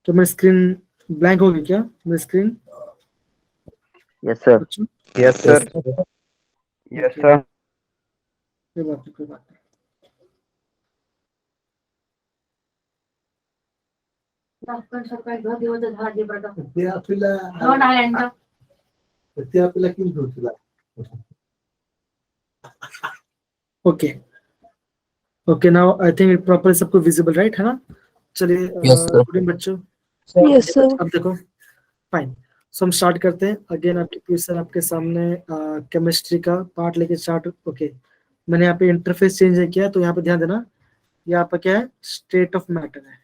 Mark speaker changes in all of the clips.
Speaker 1: तो मेरी screen blank होगी क्या, मेरी स्क्रीन?
Speaker 2: Yes sir.
Speaker 1: बच्चों
Speaker 2: yes sir. Yes
Speaker 1: okay,
Speaker 2: sir.
Speaker 1: कोई बात नहीं, कोई बात नहीं। Okay okay, now I think proper सबको विजिबल, राइट, है ना? चलिए
Speaker 3: Yes, sir.
Speaker 1: गुड इवनिंग बच्चों।
Speaker 4: Yes sir.
Speaker 1: अब देखो, फाइन, सो हम स्टार्ट करते हैं। अगेन आपके क्वेश्चन आपके सामने, केमिस्ट्री का पार्ट लेके स्टार्ट। ओके, मैंने यहाँ पे इंटरफेस चेंज किया, तो यहाँ पे ध्यान देना, यहाँ पे क्या है, स्टेट ऑफ मैटर है,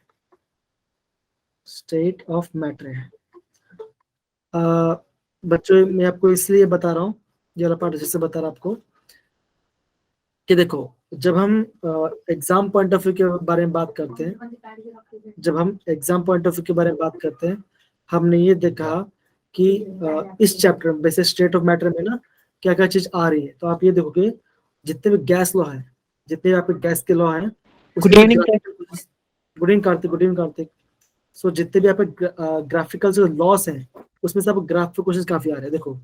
Speaker 1: स्टेट ऑफ मैटर है। बच्चों मैं आपको इसलिए बता रहा हूँ, ये वाला पार्ट जैसे बता रहा आपको कि देखो, जब हम एग्जाम पॉइंट ऑफ व्यू के बारे में बात करते हैं, जब हम एग्जाम पॉइंट ऑफ व्यू के बारे में बात करते हैं, हमने ये देखा कि इस चैप्टर में वैसे स्टेट ऑफ मैटर में ना क्या क्या चीज आ रही है। तो आप ये देखोगे, जितने भी गैस लॉ है, जितने भी आपके गैस के लॉ है,
Speaker 4: good evening sir.
Speaker 1: Good evening Kartik, good evening Kartik. So जितने भी आपके ग्राफिकल जो लॉस हैं, उसमें से आपको ग्राफ पे क्वेश्चन काफी आ रहे हैं। देखो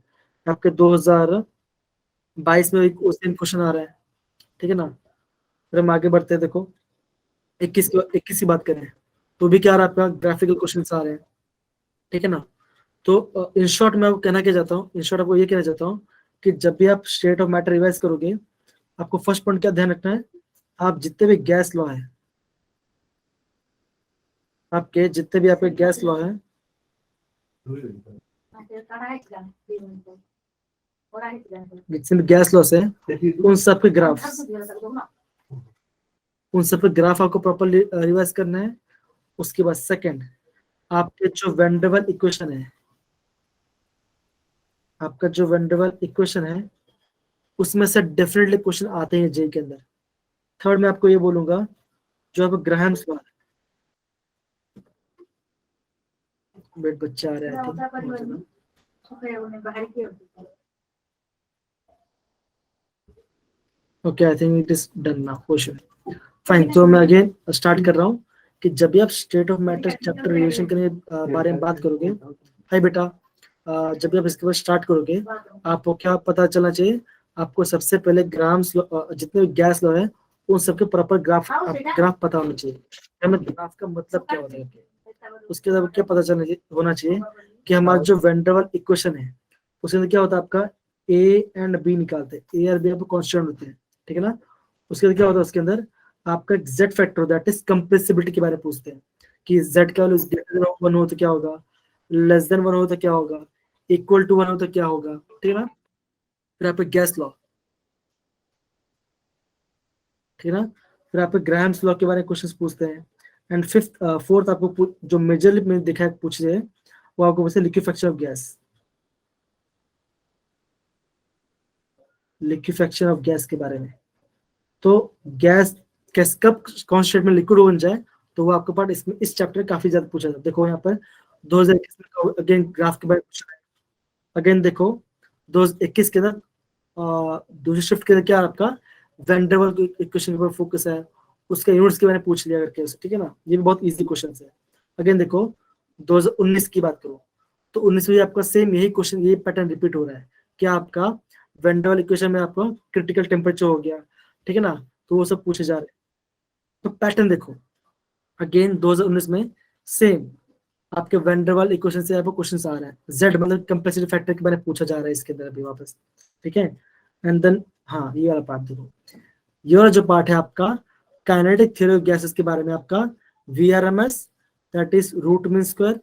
Speaker 1: आपके 2022 में एक उस दिन क्वेश्चन आ रहा है, ठीक है ना? फिर हम आगे बढ़ते हैं, देखो 21 की बात करें तो भी क्या आ रहा है, आपका ग्राफिकल क्वेश्चन आ रहे हैं, ठीक है ना? तो इन शॉर्ट मैं आपको कहना क्या चाहता हूँ, इन शॉर्ट आपको ये कहना चाहता हूँ कि जब भी आप स्टेट ऑफ मैटर रिवाइज करोगे, आपको फर्स्ट पॉइंट क्या ध्यान रखना है, आप जितने भी गैस लॉ है, आपके जितने भी आपके गैस लॉ है, जितने भी गैस लॉस है, उन सब के ग्राफ, उन सब के ग्राफ आपको प्रॉपरली रिवाइज करना है। उसके बाद सेकंड, आपके जो वेंडरवल इक्वेशन है, आपका जो वेंडरवल इक्वेशन है, उसमें से डेफिनेटली क्वेश्चन आते हैं जे के अंदर। थर्ड मैं आपको ये बोलूंगा, जो आप ग्राहम्स लॉ, वेट बच्चा आ रहा है, okay I think it is done now, question fine. तो मैं अगेन स्टार्ट कर रहा हूँ कि जब भी आप state of matter chapter revision करने के बारे में बात करोगे, हाय बेटा, जब भी आप इसके बाद स्टार्ट करोगे, आपको क्या पता चलना चाहिए, आपको सबसे पहले ग्राम्स जितने भी गैस लॉ है, उन सबके प्रॉपर ग्राफ पता होना चाहिए। हमें ग्राफ का मतलब क्या होता है, उसके बाद क्या पता चलना होना चाहिए कि हमारा जो वेंडरवल इक्वेशन है, उसके अंदर क्या होता है, आपका ए एंड बी निकालते हैं, ए और बी आपको कॉन्स्टेंट होते हैं, ठीक है ना? उसके अंदर क्या होता है, उसके अंदर आपका Z factor, that is compressibility के बारे में पूछते हैं कि जेड का वैल्यू ग्रेटर देन 1 हो तो क्या होगा, लेस देन 1 हो तो क्या होगा, इक्वल टू 1 हो तो क्या होगा, ठीक है ना? फिर आपका गैस लॉ, ठीक है ना? फिर आपके ग्राहम्स लॉ के बारे में क्वेश्चंस पूछते हैं। एंड फिफ्थ फोर्थ आपको जो मेजरली में देखा है पूछ रहे हैं, वो आपको वैसे liquefaction of gas, liquefaction of gas के बारे में। तो गैस कैस कब कौन स्टेट में लिक्विड बन जाए, तो वो आपके पास इसमें इस चैप्टर में काफी ज्यादा पूछा जाता है। देखो यहाँ पर 2021 में अगेन ग्राफ के बारे में पूछा है। अगेन देखो 2021 के अंदर दूसरी शिफ्ट के अंदर क्या है, आपका वेंडरवल इक्वेशन पर फोकस है, उसके यूनिट्स के बारे में पूछ लिया करके, ठीक है ना? ये भी बहुत इजी क्वेश्चन है। अगेन देखो 2019 की बात करो, तो 19 में आपका सेम यही क्वेश्चन, यही पैटर्न रिपीट हो रहा है कि आपका वेंडरवल इक्वेशन में आपका क्रिटिकल टेम्परेचर हो गया, ठीक है ना? तो वो सब पूछे जा रहे हैं। तो पैटर्न देखो, अगेन 2019 में सेम आपके वेंडरवल इक्वेशन से आपको क्वेश्चन आ रहा है, जेड मतलब कंप्रेसिव फैक्टर के बारे में पूछा जा रहा है इसके अंदर अभी वापस, ठीक है? एंड देन हाँ, ये वाला पार्ट देखो, ये वाला जो पार्ट है आपका काइनेटिक थ्योरी ऑफ गैसेस के बारे में, आपका VRMS, that is root mean square,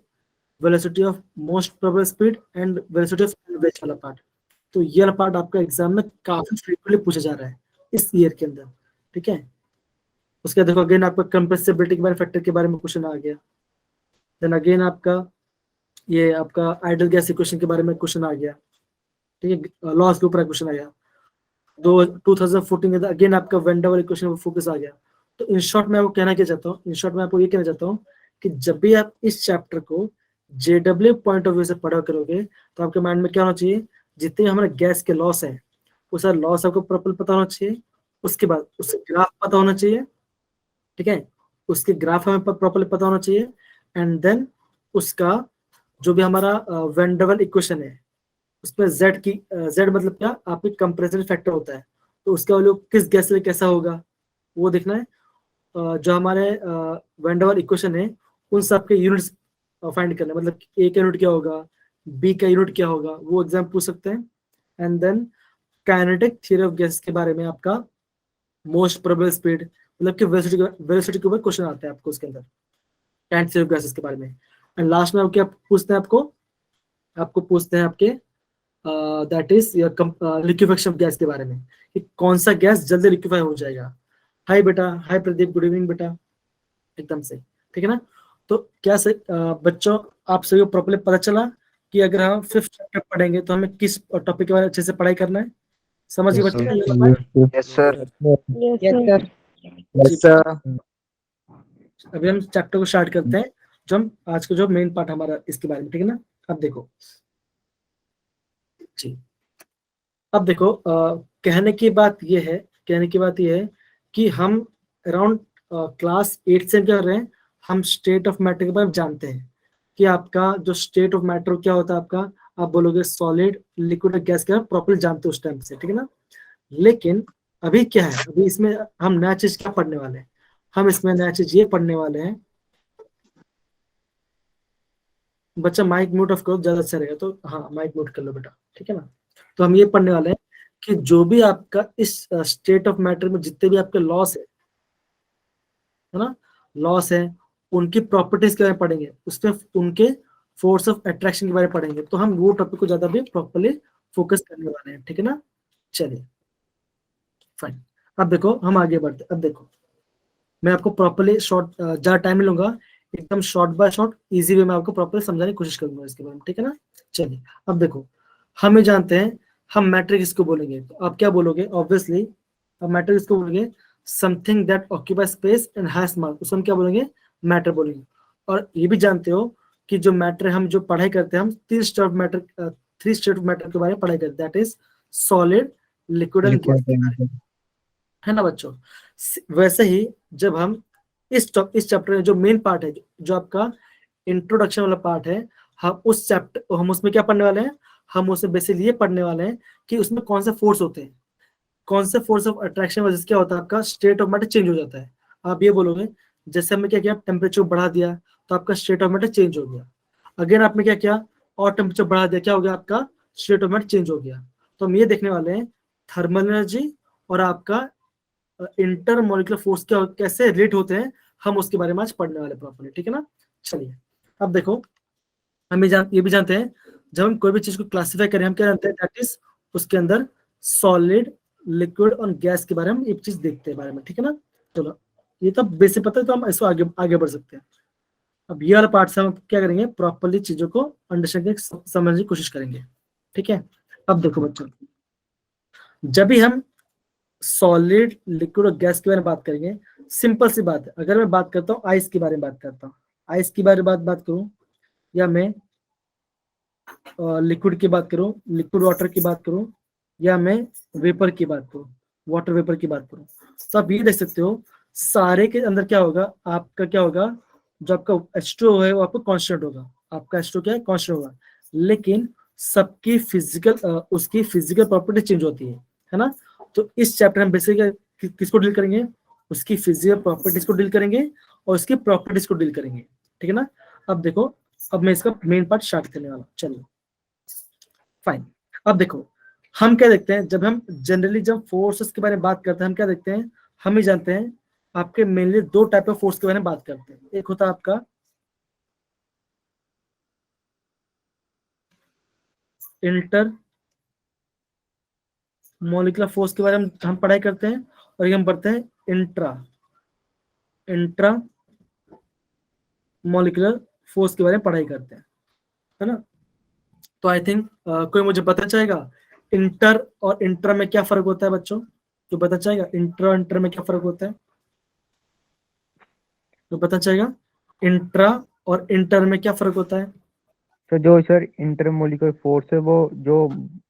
Speaker 1: velocity of most probable speed and velocity of average वाला पार्ट। तो ये वाला पार्ट आपका एग्जाम में काफी फ्रीक्वेंटली पूछा जा रहा है इस ईयर के अंदर, ठीक है? उसके देखो अगेन आपका कंप्रेसिबिलिटी के बारे में, फैक्टर के बारे में क्वेश्चन आ गया। देन अगेन आपका ये आपका आइडल गैस इक्वेशन के बारे में क्वेश्चन आ गया, ठीक है? लॉस के ऊपर क्वेश्चन आ गया। 2014 में अगेन आपका वेंडरवल इक्वेशन पर फोकस आ गया। तो इन शॉर्ट मैं आपको कहना क्या चाहता हूँ, इन शॉर्ट मैं आपको ये कहना चाहता हूँ कि जब भी आप इस चैप्टर को जेडब्ल्यू पॉइंट ऑफ व्यू से पढ़ा करोगे, तो आपके माइंड में क्या होना चाहिए, जितने हमारे गैस के लॉस है, वो सारा लॉस आपको प्रॉपर पता होना चाहिए। उसके बाद उसके ग्राफ पता होना चाहिए, ठीक है? उसके ग्राफ हमें प्रॉपरली पता होना चाहिए। एंड देन उसका जो भी हमारा वैन डर वाल इक्वेशन है उसमें z मतलब क्या, आपकी कंप्रेसिव फैक्टर होता है, तो उसका वैल्यू किस गैस से कैसा होगा वो देखना है। जो हमारे वैन डर वाल इक्वेशन है उन सब के यूनिट्स फाइंड करना है, मतलब ए का यूनिट क्या होगा, बी का यूनिट क्या होगा, वो एग्जाम पूछ सकते हैं। And then kinetic theory of gas के बारे में आपका मोस्ट प्रोबेबल स्पीड, मतलब कि वेलोसिटी के ऊपर क्वेश्चन आता है आपको उसके अंदर, काइनेटिक थ्योरी ऑफ गैसेस के बारे में। एंड लास्ट में क्या पूछते हैं आपको पूछते हैं आपके that is liquefaction of gas के बारे में, कि कौन सा गैस जल्दी लिक्विफाई हो जाएगा। हाय बेटा, हाय प्रदीप, गुड इवनिंग बेटा, एकदम से ठीक है ना। तो क्या से बच्चों आप सभी को प्रॉपर्ली पता चला कि अगर हम 5th चैप्टर पढ़ेंगे तो हमें किस टॉपिक के बारे में अच्छे से पढ़ाई करना है, समझ गए बच्चे?
Speaker 2: Yes sir.
Speaker 4: Yes, sir.
Speaker 2: Yes sir.
Speaker 1: अभी हम चैप्टर को स्टार्ट करते हैं, जो हम आज का जो मेन पार्ट हमारा इसके बारे में, ठीक है ना। अब देखो जी, अब देखो कहने की बात यह है कि हम अराउंड क्लास 8 से क्या कर रहे हैं, हम स्टेट ऑफ मैटर के बारे में जानते हैं कि आपका जो स्टेट ऑफ मैटर क्या होता है आपका, आप बोलोगे सॉलिड, लिक्विड और गैस के बारे में प्रॉपर्ली जानते हो उस टाइम से, ठीक है ना। लेकिन अभी क्या है, अभी इसमें हम नया चीज क्या पढ़ने वाले हैं, हम इसमें नया चीज ये पढ़ने वाले हैं। बच्चा माइक म्यूट ऑफ करो, ज्यादा अच्छा रहेगा, तो हाँ माइक म्यूट कर लो बेटा, ठीक है ना। तो हम ये पढ़ने वाले हैं कि जो भी आपका इस स्टेट ऑफ मैटर में जितने भी आपके लॉस है ना, लॉस है, उनकी प्रॉपर्टीज के बारे में पढ़ेंगे, उसमें उनके फोर्स ऑफ अट्रैक्शन के बारे में पढ़ेंगे, तो हम वो टॉपिक को ज्यादा भी प्रॉपर्ली फोकस करने वाले हैं, ठीक है ना। चलिए फाइन, अब देखो हम आगे बढ़ते। अब देखो मैं आपको प्रॉपर्ली शॉर्ट, ज्यादा टाइम लूंगा, एकदम short by short easy way में आपको प्रॉपर्ली समझाने की कोशिश करूंगा इसके बारे में, ठीक है ना। चलिए अब देखो, हम ये जानते हैं हम मैट्रिक्स किसको बोलेंगे, तो आप क्या बोलोगे, ऑब्वियसली अब मैट्रिक्स किसको बोलेंगे, something that occupy space and has मास, उसको हम क्या बोलेंगे, मैटर बोलेंगे। और ये भी जानते हो कि जो मैटर हम जो पढ़ाई करते हैं, हम 3 स्टेट ऑफ मैटर के बारे में पढ़ाई करते हैं, that is solid, liquid and gas, है ना बच्चों। वैसे ही जब हम इस चैप्टर में जो मेन पार्ट है, जो आपका इंट्रोडक्शन वाला पार्ट है, हम उसमें क्या पढ़ने वाले हैं, हम उसे बेसिकली ये पढ़ने वाले हैं कि उसमें कौन से फोर्स होते हैं, कौन से फोर्स ऑफ अट्रैक्शन वजह से क्या होता है, आपका स्टेट ऑफ मैटर चेंज हो जाता है। आप ये बोलोगे जैसे हमने क्या किया, टेम्परेचर बढ़ा दिया तो आपका स्टेट ऑफ मैटर चेंज हो गया, अगेन आपने क्या किया और टेम्परेचर बढ़ा दिया, क्या हो गया, आपका स्टेट ऑफ मैटर चेंज हो गया। तो हम ये देखने वाले हैं थर्मल एनर्जी और आपका इंटर मॉलिक्यूलर फोर्स क्या कैसे रिलेट होते हैं, हम उसके बारे में आज पढ़ने वाले प्रॉपर्ली, ठीक है ना। चलिए अब देखो, हम ये भी जानते हैं जब हम कोई भी चीज को क्लासिफाई करें, हम क्या जानते हैं, दैट इज उसके अंदर सॉलिड, लिक्विड और गैस के बारे में एक चीज देखते हैं बारे में, ठीक है ना। चलो ये तो बेसिक पता है, तो हम इसको आगे आगे बढ़ सकते हैं। अब ये वाला पार्ट से हम क्या करेंगे, प्रॉपर्ली चीजों को अंडरस्टैंड समझने की कोशिश करेंगे, ठीक है। अब देखो बच्चों, जब भी हम सॉलिड, लिक्विड और गैस के बारे में बात करेंगे, सिंपल सी बात है, अगर मैं बात करता हूँ आइस के बारे में बात करता हूँ, आइस के बारे में बात करूँ, या मैं लिक्विड की बात करूँ, लिक्विड वाटर की बात करूँ, या मैं वेपर की बात करूँ, वाटर वेपर की बात करूँ, तो आप ये देख सकते हो सारे के अंदर क्या होगा, आपका क्या होगा, जो आपका H2O है वो आपका कांस्टेंट होगा, आपका H2O क्या है, कांस्टेंट होगा, लेकिन सबकी उसकी फिजिकल प्रॉपर्टी चेंज होती है ना। तो इस चैप्टर में बेसिकली किसको डील करेंगे, उसकी फिजिकल प्रॉपर्टीज को डील करेंगे और उसकी प्रॉपर्टीज को डील करेंगे, ठीक है ना। अब देखो, अब मैं इसका मेन पार्ट स्टार्ट करने वाला हूँ, चलिए फाइन। अब देखो हम क्या देखते हैं, जब हम जनरली जब फोर्सेस के बारे में बात करते हैं, हम क्या देखते हैं, हम ही जानते हैं आपके मेनली 2 टाइप ऑफ फोर्स के बारे में बात करते हैं, एक होता है आपका इंटर मॉलिक्यूलर फोर्स के बारे में हम पढ़ाई करते हैं, और ये हम पढ़ते हैं इंट्रा मॉलिक्यूलर फोर्स के बारे में पढ़ाई करते हैं, है ना। तो आई थिंक कोई मुझे पता चाहेगा इंटर और इंट्रा में क्या फर्क होता है बच्चों, तो पता चाहेगा इंटर और इंटर में क्या फर्क होता है, तो पता चाहेगा इंट्रा और इंटर में क्या फर्क होता है।
Speaker 3: तो जो सर इंटरमोलिकुलर फोर्स है वो जो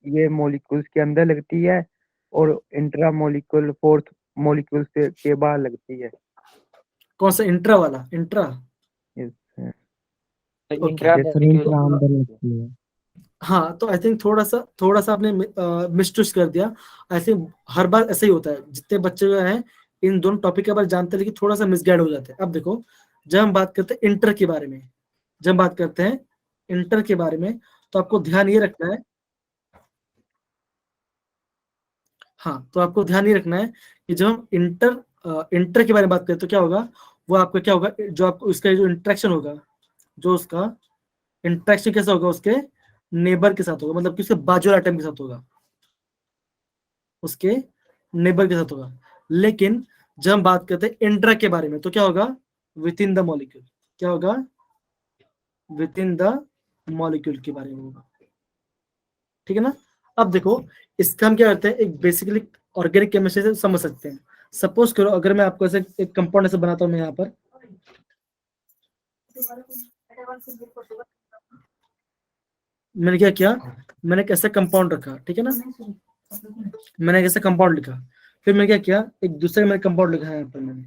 Speaker 3: ये मॉलिक्यूल्स के अंदर लगती है और इंट्रा मॉलिक्यूलर फोर्स मॉलिक्यूल्स के बाहर लगती है।
Speaker 1: कौन सा इंट्रा वाला, इंट्रा
Speaker 3: Yes, sir.
Speaker 1: हाँ, तो आई थिंक थोड़ा सा आपने मिसचूज कर दिया। आई थिंक हर बार ऐसा ही होता है, जितने बच्चे जो हैं इन दोनों टॉपिक के बारे में जानते हैं लेकिन थोड़ा सा मिसगाइड हो जाते हैं। अब देखो, जब हम बात करते हैं इंटर के बारे में, जब हम बात करते हैं इंटर के बारे में, तो आपको ध्यान ये रखना है, हाँ, तो आपको ध्यान ये रखना है कि जब हम इंटर के बारे में बात करें तो क्या होगा, वो आपका क्या होगा, जो आपको उसका जो इंटरेक्शन होगा, जो उसका इंटरेक्शन कैसा होगा, उसके नेबर के साथ होगा, मतलब कि उसके बाजू वाले आइटम के साथ होगा, उसके नेबर के साथ होगा। लेकिन जब हम बात करते हैं इंट्रा के बारे में तो क्या होगा, विद इन द मॉलिक्यूल, क्या होगा, विद इन द मॉलिक्यूल के बारे में होगा। ठीक है ना। अब देखो, इसका हम क्या करते हैं, एक बेसिकली ऑर्गेनिक केमिस्ट्री से समझ सकते हैं। सपोज करो अगर मैं आपको ऐसे एक कंपाउंड ऐसे बनाता हूँ, मैं यहाँ पर मैंने क्या किया, मैंने एक ऐसा कंपाउंड रखा, ठीक है ना, मैंने एक ऐसा कंपाउंड लिखा, फिर मैंने क्या किया, एक दूसरे मैंने कंपाउंड लिखा है यहाँ पर, मैंने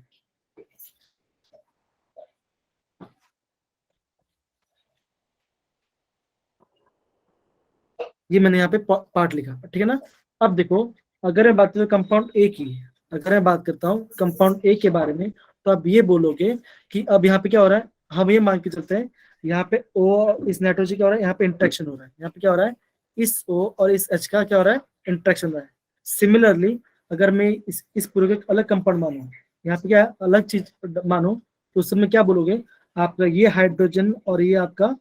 Speaker 1: यहाँ पे पार्ट लिखा, ठीक है ना। अब देखो, अगर मैं बात करूँ कंपाउंड ए की, अगर मैं बात करता हूँ कंपाउंड ए के बारे में, तो आप ये बोलोगे कि अब यहाँ पे क्या हो रहा है, हम ये मान के चलते हैं यहाँ पे ओ इस नाइट्रोजन क्या हो रहा है, यहाँ पे इंट्रैक्शन हो रहा है, यहाँ पे क्या हो रहा है, इस ओ और इस एच का क्या हो रहा है, इंट्रैक्शन हो रहा है। सिमिलरली अगर मैं इस पूरे को अलग कंपाउंड मानू, यहाँ पे क्या अलग चीज मानो, तो उस समय क्या बोलोगे, आपका ये हाइड्रोजन और ये आपका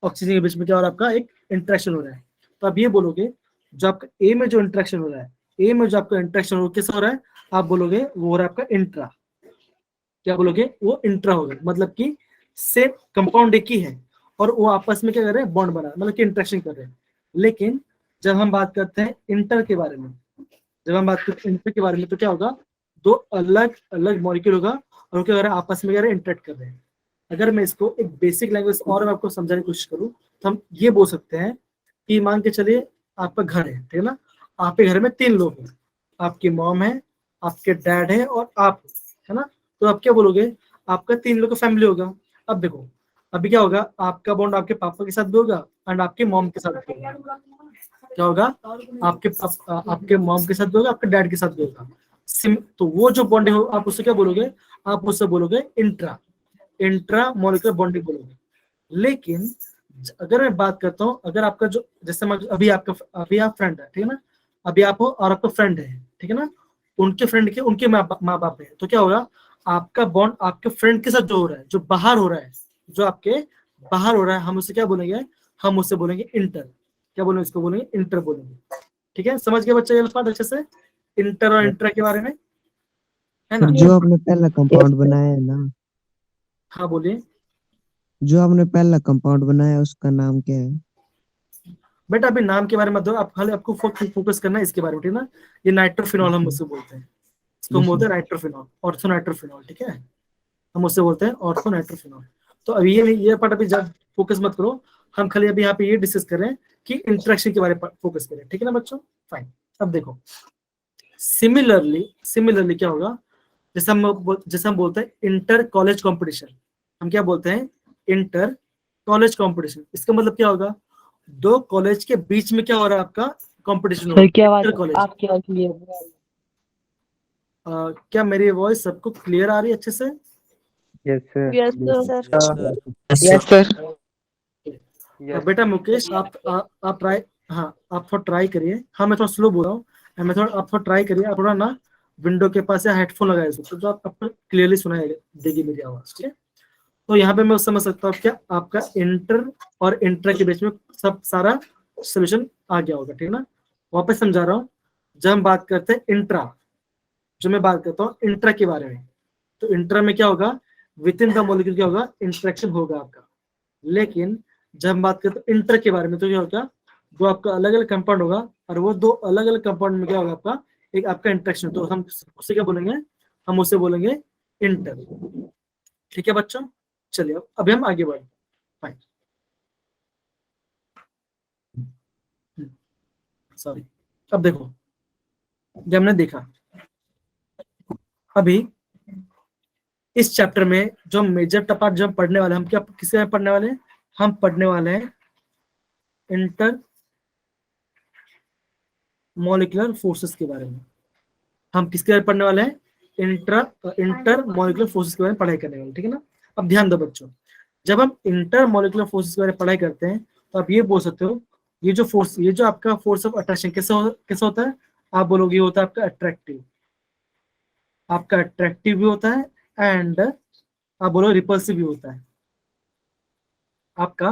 Speaker 1: ऑक्सीजन के बीच में क्या हो रहा है, आपका एक इंट्रैक्शन हो रहा है। तो आप ये बोलोगे, जो आपका ए में जो इंट्रैक्शन हो रहा है, ए में जो आपका इंट्रैक्शन हो कैसा हो रहा है, आप बोलोगे वो हो रहा है आपका इंट्रा, क्या बोलोगे, वो इंट्रा होगा, मतलब कि सेम कंपाउंड एक ही है और वो आपस में क्या कर रहे हैं, बॉन्ड बना, मतलब कि इंट्रैक्शन कर रहे हैं। लेकिन जब हम बात करते हैं इंटर के बारे में, जब हम बात करते हैं इंटर के बारे में, तो क्या होगा, दो अलग अलग मॉलिक्यूल होगा और क्या कर रहे हैं, आपस में क्या रहे हैं, इंटरेक्ट कर रहे हैं। अगर मैं इसको एक बेसिक लैंग्वेज और मैं आपको समझाने की कोशिश करूँ, तो हम ये बोल सकते हैं कि मान के चलिए आपका घर है, ठीक है ना, आपके घर में 3 लोग हैं, आपकी मॉम है, आपके डैड है और आप, है ना। तो आप क्या बोलोगे, आपका 3 लोग का फैमिली होगा। अब देखो, अभी क्या होगा, आपका बॉन्ड आपके पापा के साथ भी होगा एंड आपके मॉम के साथ भी होगा, क्या होगा, आपके मॉम के साथ भी होगा, आपके डैड के साथ भी होगा। तो वो जो बॉन्डिंग हो, आप उससे क्या बोलोगे, आप उससे बोलोगे इंट्रा मॉलिक्यूलर बॉन्डिंग बोलोगे। लेकिन अगर मैं बात करता हूँ, अगर आपका जो, जैसे अभी आप फ्रेंड है, ठीक है ना, अभी आप हो और आपका फ्रेंड है, ठीक है ना, उनके फ्रेंड के उनके माँ बाप है, तो क्या होगा, आपका बॉन्ड आपके फ्रेंड के साथ जो हो रहा है, जो बाहर हो रहा है, जो आपके बाहर हो रहा है, हम उसे क्या बोलेंगे, हम उसे बोलेंगे इंटर, क्या बोलेंगे, इसको बोलेंगे इंटर बोलेंगे। ठीक है, समझ गए बच्चे ये बात अच्छे से, इंटर और इंटर के बारे में, है ना।
Speaker 2: जो आपने पहला कंपाउंड बनाया है ना,
Speaker 1: हाँ बोलिए।
Speaker 2: जो आपने पहला कंपाउंड बनाया उसका नाम क्या है?
Speaker 1: बेटा अभी नाम के बारे में दो, आप खाली आपको फोकस करना है इसके बारे में, ठीक है ना। ये नाइट्रोफिनॉल हम उससे बोलते हैं, इसको हम बोलते हैं नाइट्रोफिनॉल, ऑर्थो नाइट्रोफिनॉल, ठीक है, हम उससे बोलते हैं ऑर्थो नाइट्रोफिनॉल। तो अभी ये पार्ट अभी जब फोकस मत करो, हम खाली अभी यहाँ पे ये डिस्कस करें कि इंटरेक्शन के बारे में फोकस करें, ठीक है ना बच्चों। फाइन, अब देखो, सिमिलरली क्या होगा, जैसे हम बोलते हैं इंटर कॉलेज कंपटीशन, हम क्या बोलते हैं, इंटर कॉलेज कंपटीशन। इसका मतलब क्या होगा, 2 कॉलेज के बीच में क्या हो रहा है, आपका कंपटीशन हो रहा
Speaker 4: सर
Speaker 1: है,
Speaker 4: क्या आवाज,
Speaker 1: इंटर कॉलेज।
Speaker 4: आपकी आवाज क्लियर नहीं आ रही।
Speaker 1: क्या मेरी वॉइस सबको क्लियर आ रही है अच्छे से?
Speaker 3: Yes sir.
Speaker 4: Yes sir.
Speaker 2: Yes sir.
Speaker 1: बेटा मुकेश, आप ट्राई, हाँ आप थोड़ा ट्राई करिए, हाँ मैं थोड़ा स्लो बोल रहा हूँ, मैं थोड़ा, आप थोड़ा ट्राई करिए, आप थोड़ा ना विंडो के पास या हेडफोन लगाए सकते, तो आपको क्लियरली सुनाई देगी मेरी आवाज, ठीक है। तो यहाँ पे मैं समझ सकता हूँ क्या आपका इंटर और इंटर के बीच में सब सारा सोल्यूशन आ गया होगा, ठीक है ना। वापस समझा रहा हूँ, जब हम बात करते हैं इंट्रा, जो मैं बात करता हूँ इंट्रा के बारे में, तो इंट्रा में क्या होगा, विद इन द मॉलिक्यूल क्या होगा, इंटरेक्शन होगा आपका। लेकिन जब हम बात करते हैं इंटर के बारे में, तो क्या होगा, 2 आपका अलग अलग कंपाउंड होगा और वो 2 अलग अलग कंपाउंड में क्या होगा, आपका एक आपका इंटरेक्शन, तो हम उसे क्या बोलेंगे, हम उसे बोलेंगे इंटर। ठीक है बच्चों, चलिए अब अभी हम आगे बढ़े। Fine, sorry. अब देखो, जब हमने देखा, अभी इस चैप्टर में जो मेजर पार्ट जो हम पढ़ने वाले, हम क्या किसके में पढ़ने वाले हैं, हम पढ़ने वाले हैं इंटर मॉलिक्यूलर फोर्सेस के बारे में। हम किसके बारे में पढ़ने वाले हैं? इंटर मॉलिक्यूलर फोर्सेस के बारे में पढ़ाई करने वाले, ठीक है ना। अब ध्यान दो बच्चों, जब हम इंटर मॉलिक्यूलर फोर्सेस के बारे में पढ़ाई करते हैं तो आप ये बोल सकते हो ये जो फोर्स, ये जो आपका फोर्स ऑफ अट्रैक्शन कैसा होता है? आप बोलोगे ये होता है आपका अट्रैक्टिव, आपका अट्रैक्टिव भी होता है एंड आप बोलो रिपल्सिव भी होता है, आपका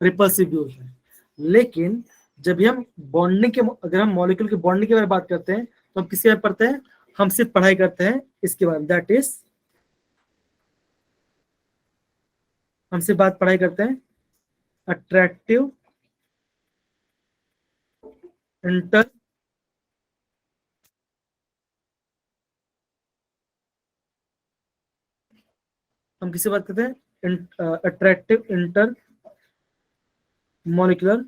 Speaker 1: रिपल्सिव भी होता है। लेकिन जब भी हम बॉन्डिंग के, अगर हम मॉलिक्यूल के बॉन्डिंग के बारे में बात करते हैं तो हम किसके बारे में पढ़ते हैं? हम सिर्फ पढ़ाई करते हैं इसके बारे में, दैट इज हम सिर्फ बात पढ़ाई करते हैं अट्रैक्टिव इंटर हम किससे बात करते हैं? अट्रैक्टिव इंटर मॉलिक्यूलर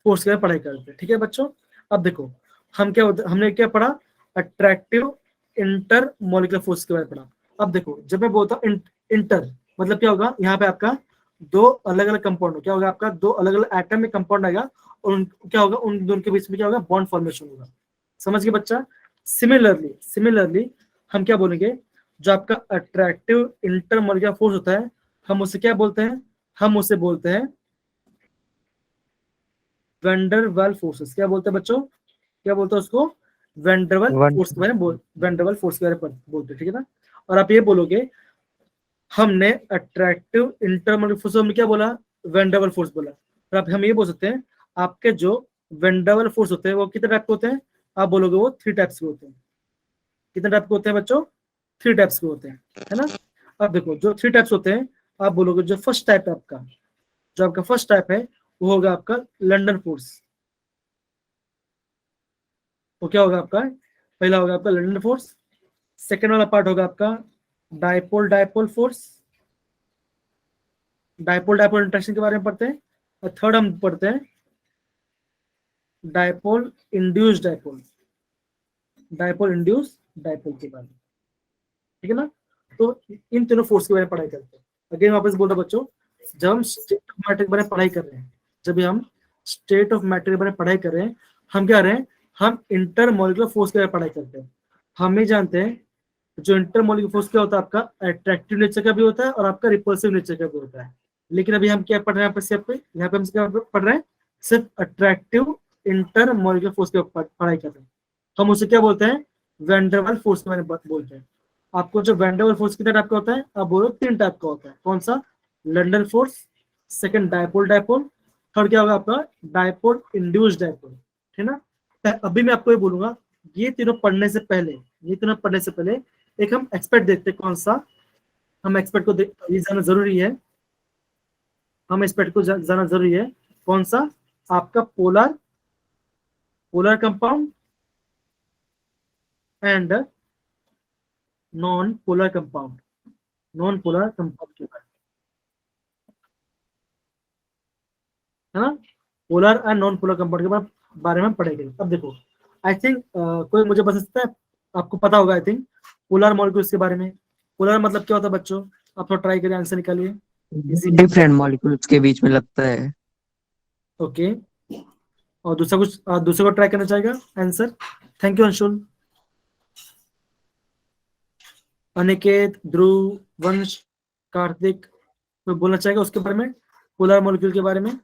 Speaker 1: फोर्स के बारे में पढ़ाई करते हैं, ठीक है बच्चों। अब देखो हमने क्या पढ़ा? अट्रैक्टिव इंटर मॉलिक्यूलर फोर्स के बारे में पढ़ा। अब देखो जब मैं बोलता हूँ इंटर मतलब क्या होगा? यहाँ पे आपका दो अलग अलग कंपाउंड, क्या होगा? आपका दो अलग अलग एटम में कंपाउंड आएगा और क्या होगा? उन दोनों के बीच में क्या होगा? बॉन्ड फॉर्मेशन होगा। समझ गए बच्चा? सिमिलरली हम क्या बोलेंगे? जो आपका अट्रैक्टिव इंटर मॉलिक्यूलर फोर्स होता है हम उसे क्या बोलते हैं? हम उसे बोलते हैं वेंडरवाल फोर्सेस। क्या बोलते हैं बच्चों? क्या बोलते हैं उसको? वेंडरवाल फोर्स के बारे में वेंडरवाल फोर्स के बारे में बोलते हैं, ठीक है ना। और आप ये बोलोगे हमने अट्रैक्टिव इंटरमोलिकुलर फोर्स में क्या बोला? वेंडरवाल फोर्स बोला। और आप हम ये बोल सकते हैं आपके जो वेंडरवाल फोर्स होते हैं वो कितने टाइप के होते हैं? आप बोलोगे वो 3 टाइप्स के होते हैं। कितने टाइप के होते हैं बच्चों? 3 टाइप्स के होते हैं, है ना। अब देखो जो 3 टाइप्स होते हैं आप बोलोगे जो फर्स्ट टाइप है आपका, जो आपका फर्स्ट टाइप है वो होगा आपका लंडन फोर्स। वो क्या होगा आपका? पहला होगा आपका लंडन फोर्स। सेकेंड वाला पार्ट होगा आपका डायपोल फोर्स। डायपोल इंटरेक्शन के बारे में पढ़ते हैं। और थर्ड हम पढ़ते हैं डायपोल इंड्यूस डायपोल के बारे में, ठीक है ना। तो इन तीनों फोर्स के बारे में पढ़ाई करते हैं। अगेन वापस बोल रहा बच्चों, जब हम स्टेट ऑफ मैटर के बारे में पढ़ाई कर रहे हैं, जब हम स्टेट ऑफ मैटर के बारे में पढ़ाई कर रहे हैं, हम क्या रहे हैं? हम इंटर मॉलिक्यूलर फोर्स के बारे में पढ़ाई करते हैं। हम ये जानते हैं जो इंटर मॉलिक्यूलर फोर्स क्या होता है? आपका अट्रैक्टिव नेचर का भी होता है और आपका रिपल्सिव नेचर का भी होता है। लेकिन अभी हम क्या पढ़ रहे हैं? यहाँ पे हम क्या पढ़ रहे हैं? सिर्फ अट्रैक्टिव इंटर मॉलिक्यूलर फोर्स के पढ़ाई कर रहे हैं। हम उसे क्या बोलते हैं? वेंडरवाल फोर्स के बारे में बोलते हैं। आपको जो वेंडरवाल फोर्स कितने टाइप का होता है? आप बोलो 3 टाइप का होता है। कौन सा? London force, second dipole, third क्या होगा आपका? डायपोल इंड्यूस्ड डायपोल, है ना। अभी मैं आपको ये बोलूंगा ये तीनों पढ़ने से पहले एक हम एक्सपर्ट देखते हैं। कौन सा? हम एक्सपर्ट को ये जाना जरूरी है, जाना जरूरी है। कौन सा? आपका polar compound and non polar compound के बारे में, है ना। Polar and non polar compound के बारे में पढ़ेंगे। अब देखो आई थिंक कोई मुझे बता सकता है? आपको पता होगा आई थिंक पोलर मॉलिक्यूल्स के बारे में। पोलर मतलब क्या होता है बच्चों? आप थोड़ा ट्राई करिए, आंसर निकालिए।
Speaker 2: डिफरेंट मॉलिक्यूल्स के बीच में लगता है।
Speaker 1: ओके, और दूसरे को ट्राई करना चाहेगा answer? Thank you Anshul. Aniket, Dhruv, Vansh, Kartik, कोई बोलना चाहेगा उसके बारे में, पोलर मॉलिक्यूल के बारे में?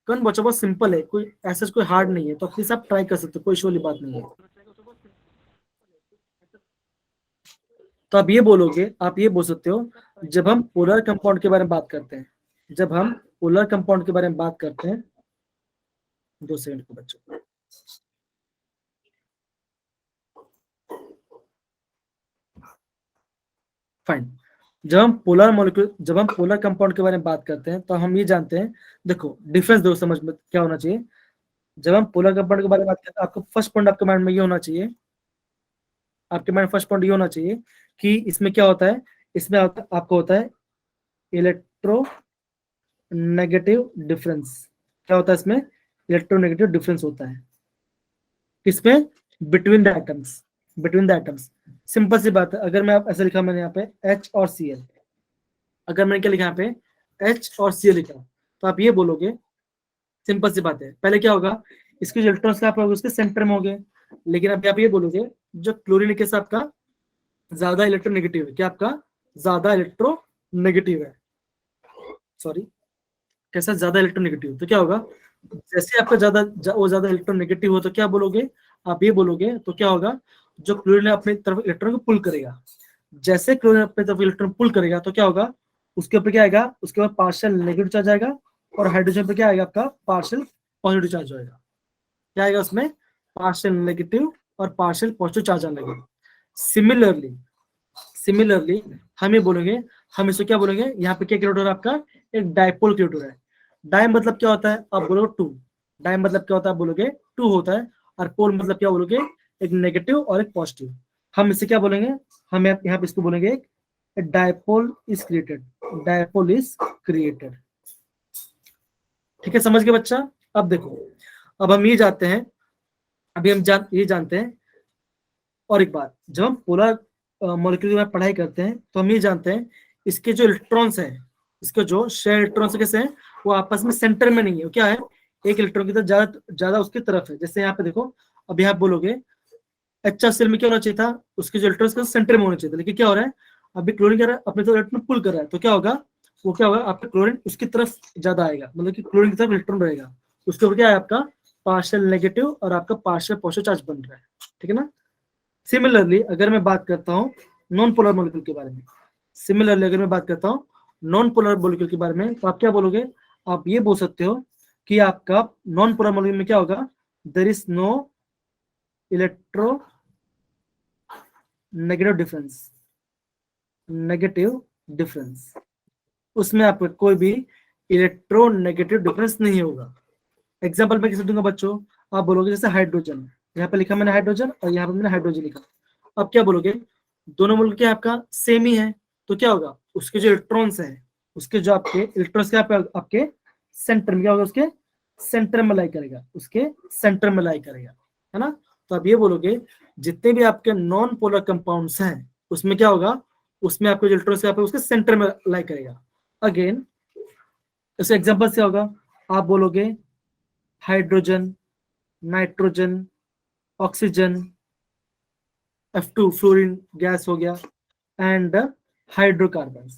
Speaker 1: कौन बच्चा? बहुत सिंपल है, कोई ऐसा कोई हार्ड नहीं है, तो प्लीज आप ट्राई कर सकते हो, कोई इशू वाली बात नहीं है। तो आप ये बोल सकते हो जब हम पोलर कंपाउंड के बारे में बात करते हैं, 2 सेकंड को बच्चों। फाइन। जब हम पोलर कंपाउंड के बारे में बात करते हैं तो हम ये जानते हैं, देखो डिफरेंस दो, समझ में क्या होना चाहिए। जब हम पोलर कंपाउंड के बारे में बात करते हैं आपको फर्स्ट पॉइंट आपके माइंड में ये होना चाहिए, कि इसमें क्या होता है? इसमें आपको होता है इलेक्ट्रोनेगेटिव डिफरेंस। क्या होता है इसमें? इलेक्ट्रोनेगेटिव डिफरेंस होता है। किसमें? Between the atoms. सिंपल सी बात है, अगर मैं ऐसे लिखा मैंने यहाँ पे H और Cl, अगर मैंने क्या लिखा यहाँ पे H और Cl लिखा, तो आप ये बोलोगे, सिंपल सी बात है, पहले क्या होगा, इसके जो इलेक्ट्रॉन्स का होगा उसके सेंटर में होंगे, लेकिन अब आप ये बोलोगे जो क्लोरीन के साथ आपका ज्यादा इलेक्ट्रोनेगेटिव है, क्या आपका ज्यादा इलेक्ट्रोनेगेटिव है, सॉरी, कैसा ज्यादा इलेक्ट्रोनेगेटिव, तो क्या होगा, जैसे आपका वो ज्यादा इलेक्ट्रोनेगेटिव हो तो क्या बोलोगे, आप ये बोलोगे, तो क्या होगा, जो क्लोरीन अपनी तरफ इलेक्ट्रॉन को पुल करेगा, जैसे क्लोरीन अपनी तरफ इलेक्ट्रॉन पुल करेगा तो क्या होगा, उसके ऊपर क्या आएगा, उसके बाद पार्शियल नेगेटिव चार्ज आएगा, और हाइड्रोजन पे क्या आएगा, आपका पार्शियल पॉजिटिव चार्ज आएगा, क्या आएगा उसमें, पार्शियल नेगेटिव और पार्शियल पॉजिटिव चार्ज आने लगेगा। सिमिलरली हम ये बोलेंगे, हम इसको क्या बोलेंगे, यहाँ पे क्या क्रिएट हो रहा है, आपका एक डायपोल क्रिएट हो रहा है। डाई मतलब क्या होता है, आप बोलोगे टू, डाई मतलब क्या होता है, आप बोलोगे टू होता है, और पोल मतलब क्या बोलोगे, एक नेगेटिव और एक पॉजिटिव। हम इसे क्या बोलेंगे, हम यहाँ पे इसको बोलेंगे एक dipole is created, dipole is created. ठीक है, समझ गए बच्चा। अब देखो, अब हम ये जानते हैं, अभी हम ये जानते हैं, और एक बात, जब हम पोलर मॉलिक्यूल में पढ़ाई करते हैं तो हम ये जानते हैं, इसके जो इलेक्ट्रॉन्स हैं, इसके जो शेयर इलेक्ट्रॉन्स कैसे हैं, वो आपस में सेंटर में नहीं है, क्या है, एक इलेक्ट्रॉन की तरफ ज्यादा ज्यादा उसकी तरफ है। जैसे यहाँ पे देखो, अभी आप बोलोगे अच्छा सेल में क्या होना चाहिए था, उसके जो इलेक्ट्रॉन्स सेंटर में होना चाहिए था, लेकिन क्या हो रहा है, अभी क्लोरीन क्या रहा है, अपने तो इलेक्ट्रॉन पुल कर रहा है, तो क्या होगा, वो क्या होगा, आपका क्लोरीन उसकी तरफ ज्यादा आएगा, मतलब कि क्लोरीन की तरफ इलेक्ट्रॉन रहेगा, उसके ऊपर क्या है, आपका पार्शियल नेगेटिव और आपका पार्शियल पॉजिटिव चार्ज बन रहा है। ठीक है ना। सिमिलरली अगर मैं बात करता हूँ नॉन पोलर मॉलिक्यूल के बारे में, सिमिलरली अगर मैं बात करता हूँ नॉन पोलर मॉलिक्यूल के बारे में, तो आप क्या बोलोगे, आप ये बोल सकते हो कि आपका नॉन पोलर मॉलिक्यूल में क्या होगा, there is no electronegative difference, उसमें आपका कोई भी इलेक्ट्रोनेगेटिव डिफरेंस नहीं होगा। एग्जाम्पल मैं किसे दूंगा बच्चों, आप बोलोगे जैसे हाइड्रोजन, यहाँ पे लिखा मैंने हाइड्रोजन और यहाँ पे मैंने हाइड्रोजन लिखा, अब क्या बोलोगे, दोनों मोल क्या आपका सेम ही है, तो क्या होगा, उसके जो इलेक्ट्रॉन्स हैं, उसके जो आपके इलेक्ट्रॉन्स क्या आपके सेंटर में क्या होगा, उसके सेंटर में लाई करेगा, उसके सेंटर में लाई करेगा, है ना। तो आप ये बोलोगे जितने भी आपके नॉन पोलर कंपाउंड्स हैं उसमें क्या होगा, उसमें आपके जो इलेक्ट्रॉन्स है उसके सेंटर में लाई करेगा। अगेन इसका एग्जांपल से होगा, आप बोलोगे hydrogen, nitrogen, oxygen, F2 fluorine gas हो गया, एंड हाइड्रोकार्बन,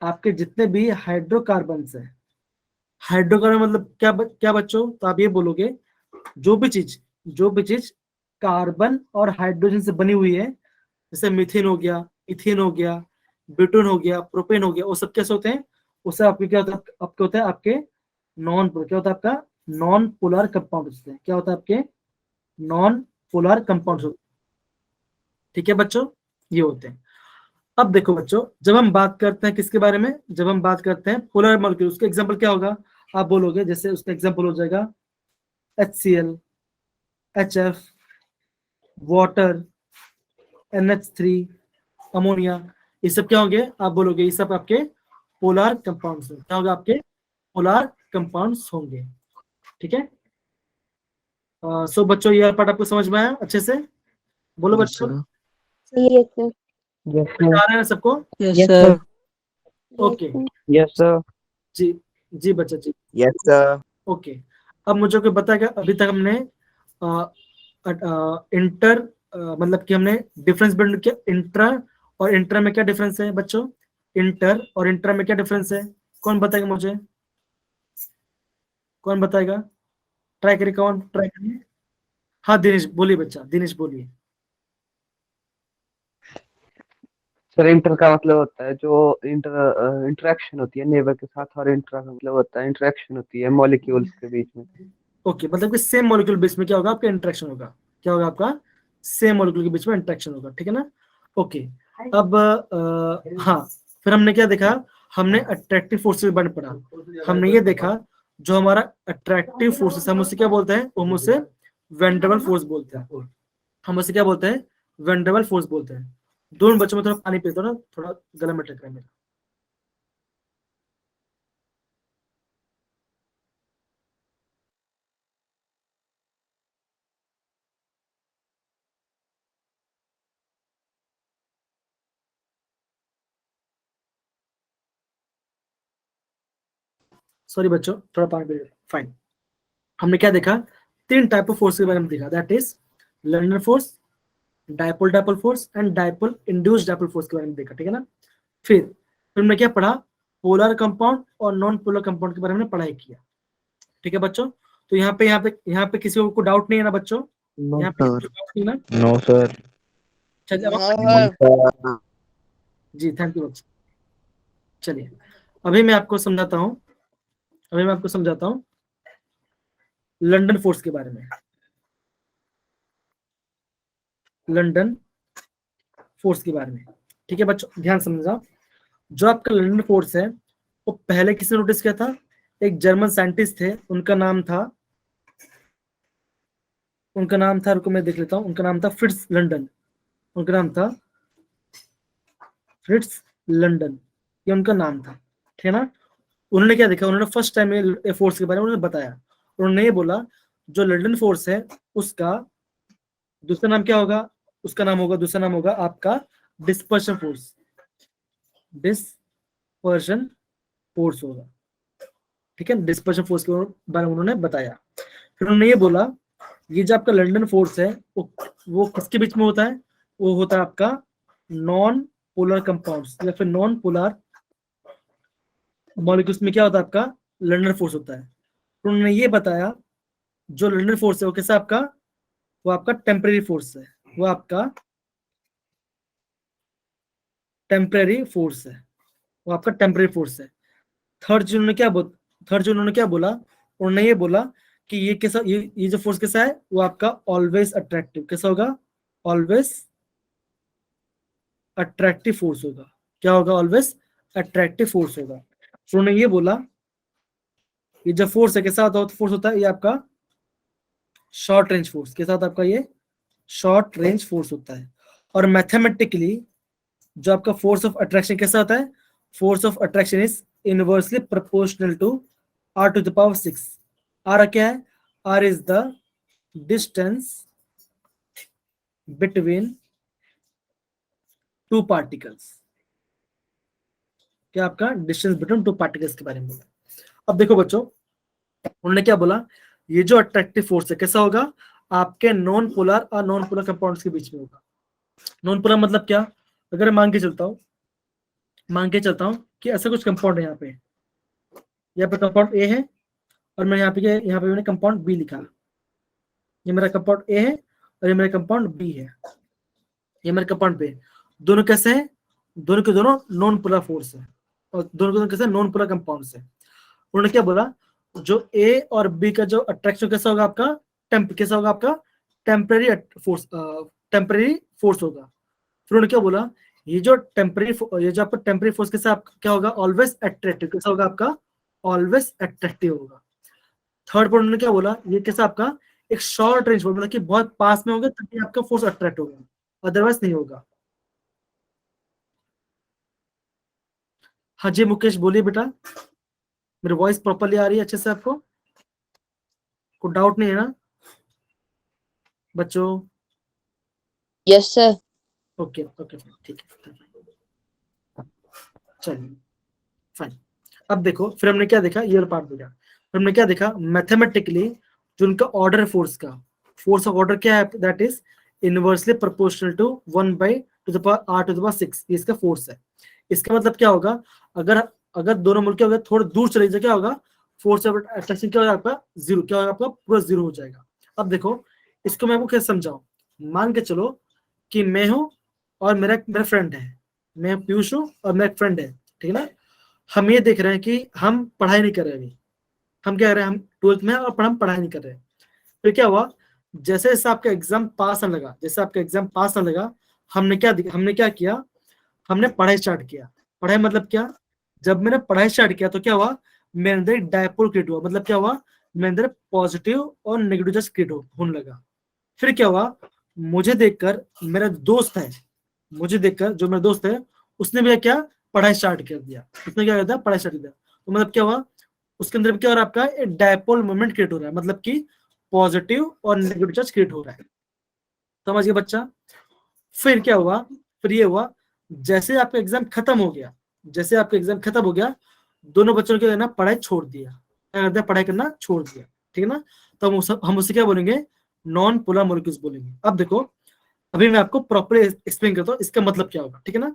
Speaker 1: आपके जितने भी हाइड्रोकार्बन्स है, हाइड्रोकार्बन मतलब क्या बच्चों, तो आप ये बोलोगे जो भी चीज कार्बन और हाइड्रोजन से बनी हुई है, जैसे मीथेन हो गया, इथेन हो गया, ब्यूटेन हो गया, प्रोपेन हो गया, वो सब कैसे होते हैं, उससे आपके क्या होता है, आपके होता है आपके नॉन पोलर, क्या होता है आपका नॉन पोलर कंपाउंड होते हैं, क्या होता है आपके नॉन पोलर कंपाउंड होते हैं। ठीक है बच्चों, ये होते हैं। अब देखो बच्चों, जब हम बात करते हैं किसके बारे में, जब हम बात करते हैं पोलर मॉलिक्यूल, उसका एग्जांपल क्या होगा, आप बोलोगे जैसे उसका एग्जांपल हो जाएगा HCl, HF, water, NH3, ammonia, ये सब क्या होंगे, आप बोलोगे ये सब आपके पोलर कंपाउंड्स क्या होगा, आपके पोलर कंपाउंड्स होंगे। ठीक है। सो बच्चों ये पार्ट आपको समझ में आया अच्छे से, बोलो
Speaker 2: यस
Speaker 1: बच्चों,
Speaker 2: सर।
Speaker 5: Yes, sir.
Speaker 3: यस
Speaker 1: आ
Speaker 3: सर,
Speaker 1: रहा है ना सबको।
Speaker 2: Yes
Speaker 3: yes
Speaker 2: sir.
Speaker 3: Sir,
Speaker 5: Yes,
Speaker 1: okay,
Speaker 5: sir.
Speaker 3: Yes sir,
Speaker 1: जी जी बच्चा जी,
Speaker 6: यस सर।
Speaker 1: ओके। अब मुझे कोई बताएगा, अभी तक हमने इंटर मतलब कि हमने डिफरेंस बिटवीन क्या, इंट्रा और इंट्रा में क्या डिफरेंस है बच्चों, इंटर और इंट्रा में क्या डिफरेंस है, कौन बताएगा मुझे, कौन बताएगा, ट्राई करिए, कौन ट्राई करिए, हाँ दिनेश बोलिए, बच्चा दिनेश बोलिए।
Speaker 3: सर इंटर का मतलब होता है जो इंटरेक्शन होती है नेबर के साथ, और इंट्रा का मतलब होता है इंटरेक्शन होती है मॉलिक्यूल्स के बीच में।
Speaker 1: ओके, मतलब कि सेम मॉलिक्यूल बीच में क्या होगा, आपका इंटरेक्शन होगा, क्या होगा आपका सेम मॉलिक्यूल के बीच में इंटरेक्शन होगा। ठीक है ना। ओके, अब हाँ, फिर हमने क्या देखा, हमने अट्रैक्टिव फोर्सेस के बारे में पढ़ा, हमने ये देखा जो हमारा अट्रैक्टिव फोर्सेस हम उसे क्या बोलते हैं, हम उसे वेंड्रेबल फोर्स बोलते हैं, हम उसे क्या बोलते हैं, वेंड्रेबल फोर्स बोलते हैं। दोनों बच्चों में थोड़ा पानी पीते हो ना, थोड़ा गला में टक रहा है मेरा। सॉरी बच्चों, थोड़ा पानी पी लो। फाइन, हमने क्या देखा, 3 टाइप ऑफ फोर्स के बारे में देखा, that is London force, dipole dipole force and dipole induced dipole force के बारे में देखा, ठीक है ना। फिर हमने क्या पढ़ा, पोलर कंपाउंड और नॉन पोलर कंपाउंड के बारे में पढ़ाई किया, ठीक है बच्चों। तो यहाँ पे किसी को डाउट नहीं है ना बच्चों,
Speaker 2: नो
Speaker 1: यहाँ पे
Speaker 2: सर।
Speaker 1: किसी को डाउट नहीं ना।
Speaker 3: No sir.
Speaker 1: चलिए अब
Speaker 4: हाँ सर।
Speaker 1: जी थैंक यू बच्चों। चलिए अभी मैं आपको समझाता हूँ, लंदन फोर्स के बारे में। लंदन फोर्स के बारे में, ठीक है बच्चों, ध्यान समझा। जो आपका लंदन फोर्स है वो पहले किसने नोटिस किया था, एक जर्मन साइंटिस्ट थे, उनका नाम था, रुको मैं देख लेता हूँ, उनका नाम था फ्रिट्ज लंदन, उनका नाम था फ्रिट्ज लंदन, ये उनका नाम था, ठीक है ना। उन्होंने क्या देखा, उन्होंने फर्स्ट टाइम ये फोर्स के बारे में उन्होंने बताया। उन्होंने ये बोला जो लंदन फोर्स है उसका दूसरा नाम क्या होगा, दूसरा नाम होगा आपका डिस्पर्शन फोर्स, डिस्पर्शन फोर्स होगा, ठीक है। डिस्पर्शन फोर्स के बारे में उन्होंने बताया। फिर उन्होंने ये बोला ये जो आपका लंदन फोर्स है वो किसके बीच में होता है, वो होता है आपका नॉन पोलर कंपाउंड्स या फिर नॉन पोलर मॉलिक्यूल्स में क्या होता है आपका लंदन फोर्स होता है। तो उन्होंने ये बताया जो लंदन फोर्स है वो कैसा आपका, वो आपका टेम्परेरी फोर्स है, वो आपका टेम्परेरी फोर्स है, वो आपका टेम्परेरी फोर्स है। थर्ड जो उन्होंने क्या बोला, उन्होंने ये बोला कि ये कैसा, ये जो फोर्स कैसा है, वो आपका ऑलवेज अट्रैक्टिव, कैसा होगा, ऑलवेज अट्रैक्टिव फोर्स होगा। क्या होगा, ऑलवेज अट्रैक्टिव फोर्स होगा। तो उन्होंने ये बोला ये जो फोर्स है कैसा होता है, फोर्स होता है ये आपका शॉर्ट रेंज फोर्स, कैसा होता है आपका ये शॉर्ट रेंज फोर्स होता है। और मैथमेटिकली जो आपका फोर्स ऑफ अट्रैक्शन कैसा होता है, force of attraction is inversely proportional to r to the power 6। r क्या है, r is the distance between two particles, क्या आपका डिस्टेंस बिटवीन टू पार्टिकल्स के बारे में बोला। अब देखो बच्चों उन्होंने क्या बोला, ये जो अट्रैक्टिव फोर्स है कैसा होगा, आपके नॉन पोलर और नॉन पोलर कंपाउंड्स के बीच में होगा। नॉन पोलर मतलब क्या, अगर मान के चलता हूं कि ऐसा कुछ कंपाउंड है, यहाँ पे कंपाउंड ए है और मैं यहाँ पे मैंने कंपाउंड बी लिखा, ये मेरा कंपाउंड ए है और ये मेरा कंपाउंड बी है, ये मेरा कंपाउंड बी, दोनों कैसे हैं, दोनों के दोनों नॉन पोलर फोर्स है और दोनों के दोनों कैसे नॉन पोलर कंपाउंड्स है। उन्होंने क्या बोला, जो ए और बी का जो अट्रैक्शन कैसा होगा आपका कैसा होगा आपका टेम्परेरी फोर्स होगा। फिर उन्होंने क्या बोला, ये जो आपका टेम्परेरी फोर्स कैसा क्या होगा, ऑलवेज अट्रैक्टिव, कैसा होगा आपका ऑलवेज अट्रैक्टिव होगा। थर्ड पॉइंट उन्होंने क्या बोला, ये कैसा आपका एक शॉर्ट रेंज फोर्स, मतलब कि बहुत पास में होगा तभी आपका फोर्स अट्रैक्ट होगा, अदरवाइज नहीं होगा। हाँ जी मुकेश बोलिए बेटा, मेरी वॉइस प्रॉपरली आ रही है अच्छे से, आपको कोई डाउट नहीं है ना बच्चों?
Speaker 4: Yes sir.
Speaker 1: ओके ओके ठीक है, चलिए फाइन। अब देखो फिर हमने क्या देखा, ये पार्ट देखा, फिर हमने क्या देखा, मैथमेटिकली जो उनका ऑर्डर फोर्स ऑफ ऑर्डर क्या है, that is inversely proportional to 1/r⁶, ये इसका फोर्स है। इसका मतलब क्या होगा, अगर दोनों मुल्क क्या होगा, थोड़ा दूर चले जाए क्या होगा, फोर्स ऑफ अट्रैक्शन क्या होगा आपका जीरो, क्या होगा आपका पूरा जीरो हो जाएगा। अब देखो इसको मैं आपको कैसे समझाऊं, मान के चलो कि मैं हूं और मेरा फ्रेंड है, मैं पीयूष हूं और मेरा फ्रेंड है, ठीक है ना। हम ये देख रहे हैं कि हम पढ़ाई नहीं कर रहे, अभी हम क्या कर रहे हैं, हम 12th में और हम पढ़ाई नहीं कर रहे। फिर क्या हुआ, जैसे जैसे आपका एग्जाम पास आने लगा, हमने क्या किया, हमने पढ़ाई स्टार्ट किया। पढ़ाई मतलब क्या, जब मैंने पढ़ाई स्टार्ट किया तो क्या हुआ, मेरे अंदर एक डायपोल क्रिएट हुआ, मतलब क्या हुआ, मेरे अंदर पॉजिटिव और नेगेटिव चार्ज क्रिएट होने लगा। फिर क्या हुआ, मुझे देखकर मेरा दोस्त है, जो मेरा दोस्त है उसने भी क्या पढ़ाई स्टार्ट कर दिया, उसने क्या कर दिया, पढ़ाई स्टार्ट कर दिया। तो मतलब क्या हुआ, उसके अंदर क्या हो रहा है, आपका एक डायपोल मोमेंट क्रिएट हो रहा है, मतलब कि पॉजिटिव और नेगेटिव चार्ज क्रिएट हो रहा है, समझिए बच्चा। फिर क्या हुआ, फिर ये हुआ, जैसे आपका एग्जाम खत्म हो गया, दोनों बच्चों ने ना पढ़ाई छोड़ दिया, क्या करते हैं, पढ़ाई करना छोड़ दिया, ठीक है ना। तो हम उसे क्या बोलेंगे, नॉन पोलर मॉलिक्यूल्स बोलेंगे। अब देखो, अभी मैं आपको प्रॉपर्ली एक्सप्लेन करता हूँ इसका मतलब क्या होगा, ठीक है ना।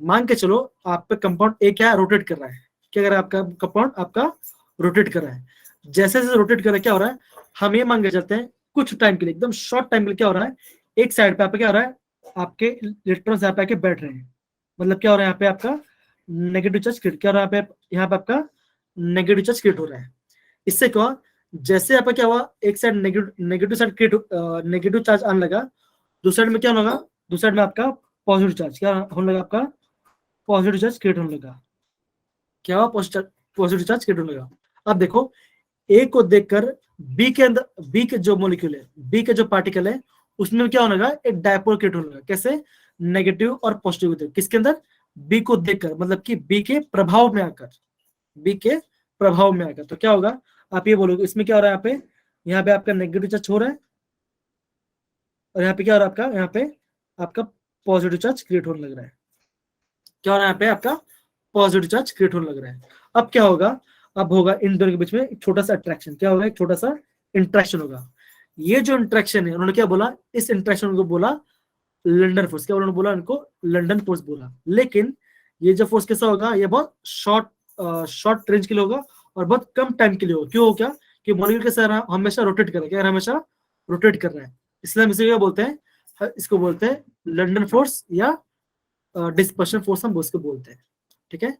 Speaker 1: मान के चलो आप पे कंपाउंड ए क्या रोटेट कर रहा है, क्या कर रहा है, आपका कंपाउंड आपका रोटेट कर रहा है। जैसे जैसे रोटेट कर रहा है, क्या हो रहा है, हम ये मान के चलते हैं कुछ टाइम के लिए, एकदम शॉर्ट टाइम के लिए, क्या हो रहा है, एक साइड पे आपका क्या हो रहा है, आपके इलेक्ट्रॉन्स यहाँ पे आके बैठ रहे हैं। मतलब क्या हो रहा है, यहाँ पे आपका नेगेटिव चार्ज क्रिएट, क्या हो रहा है, यहाँ पे आपका नेगेटिव चार्ज क्रिएट हो रहा है। इससे क्या हुआ, जैसे यहाँ पे क्या हुआ, एक side negative side create, negative charge आने लगा, दूसरे साइड में क्या होगा, दूसरे साइड में आपका पॉजिटिव चार्ज क्या होने लगा, आपका पॉजिटिव चार्ज क्रिएट होने लगा। क्या हुआ, पॉजिटिव चार्ज क्रिएट होने लगा। अब देखो, ए को देखकर बी के अंदर, बी के जो मॉलिक्यूल है, बी के जो पार्टिकल है, उसमें क्या होने लगा, एक डायपोल क्रिएट होने लगा। कैसे, नेगेटिव और पॉजिटिव, किसके अंदर, बी को देखकर, मतलब कि बी के प्रभाव में आकर, बी के प्रभाव में आकर। तो क्या होगा, आप ये बोलोगे इसमें क्या हो रहा है, यहाँ पे आपका नेगेटिव चार्ज हो रहा है, और यहाँ पे क्या हो रहा है, आपका यहाँ पे आपका पॉजिटिव चार्ज क्रिएट होने लग रहा है। क्या हो रहा है, यहाँ पे आपका पॉजिटिव चार्ज क्रिएट होने लग रहा है। अब क्या होगा, अब होगा इन दोनों के बीच में एक छोटा सा अट्रैक्शन, क्या होगा, एक छोटा सा इंट्रैक्शन होगा। ये जो इंट्रैक्शन है, उन्होंने क्या बोला, इस इंट्रैक्शन को बोला लंडन फोर्स, क्या उन्होंने बोला, इनको लंडन फोर्स बोला। लेकिन ये जो फोर्स कैसा होगा, ये बहुत शॉर्ट रेंज के लिए होगा और बहुत कम टाइम के लिए होगा। क्यों हो, क्या कि मॉलिक्यूल कैसा हमेशा रोटेट कर रहा है, क्या हमेशा रोटेट कर रहा है, इसलिए हम इसे क्या बोलते हैं, इसको बोलते हैं लंडन फोर्स या डिस्पर्शन फोर्स हम उसको बोलते हैं, ठीक है।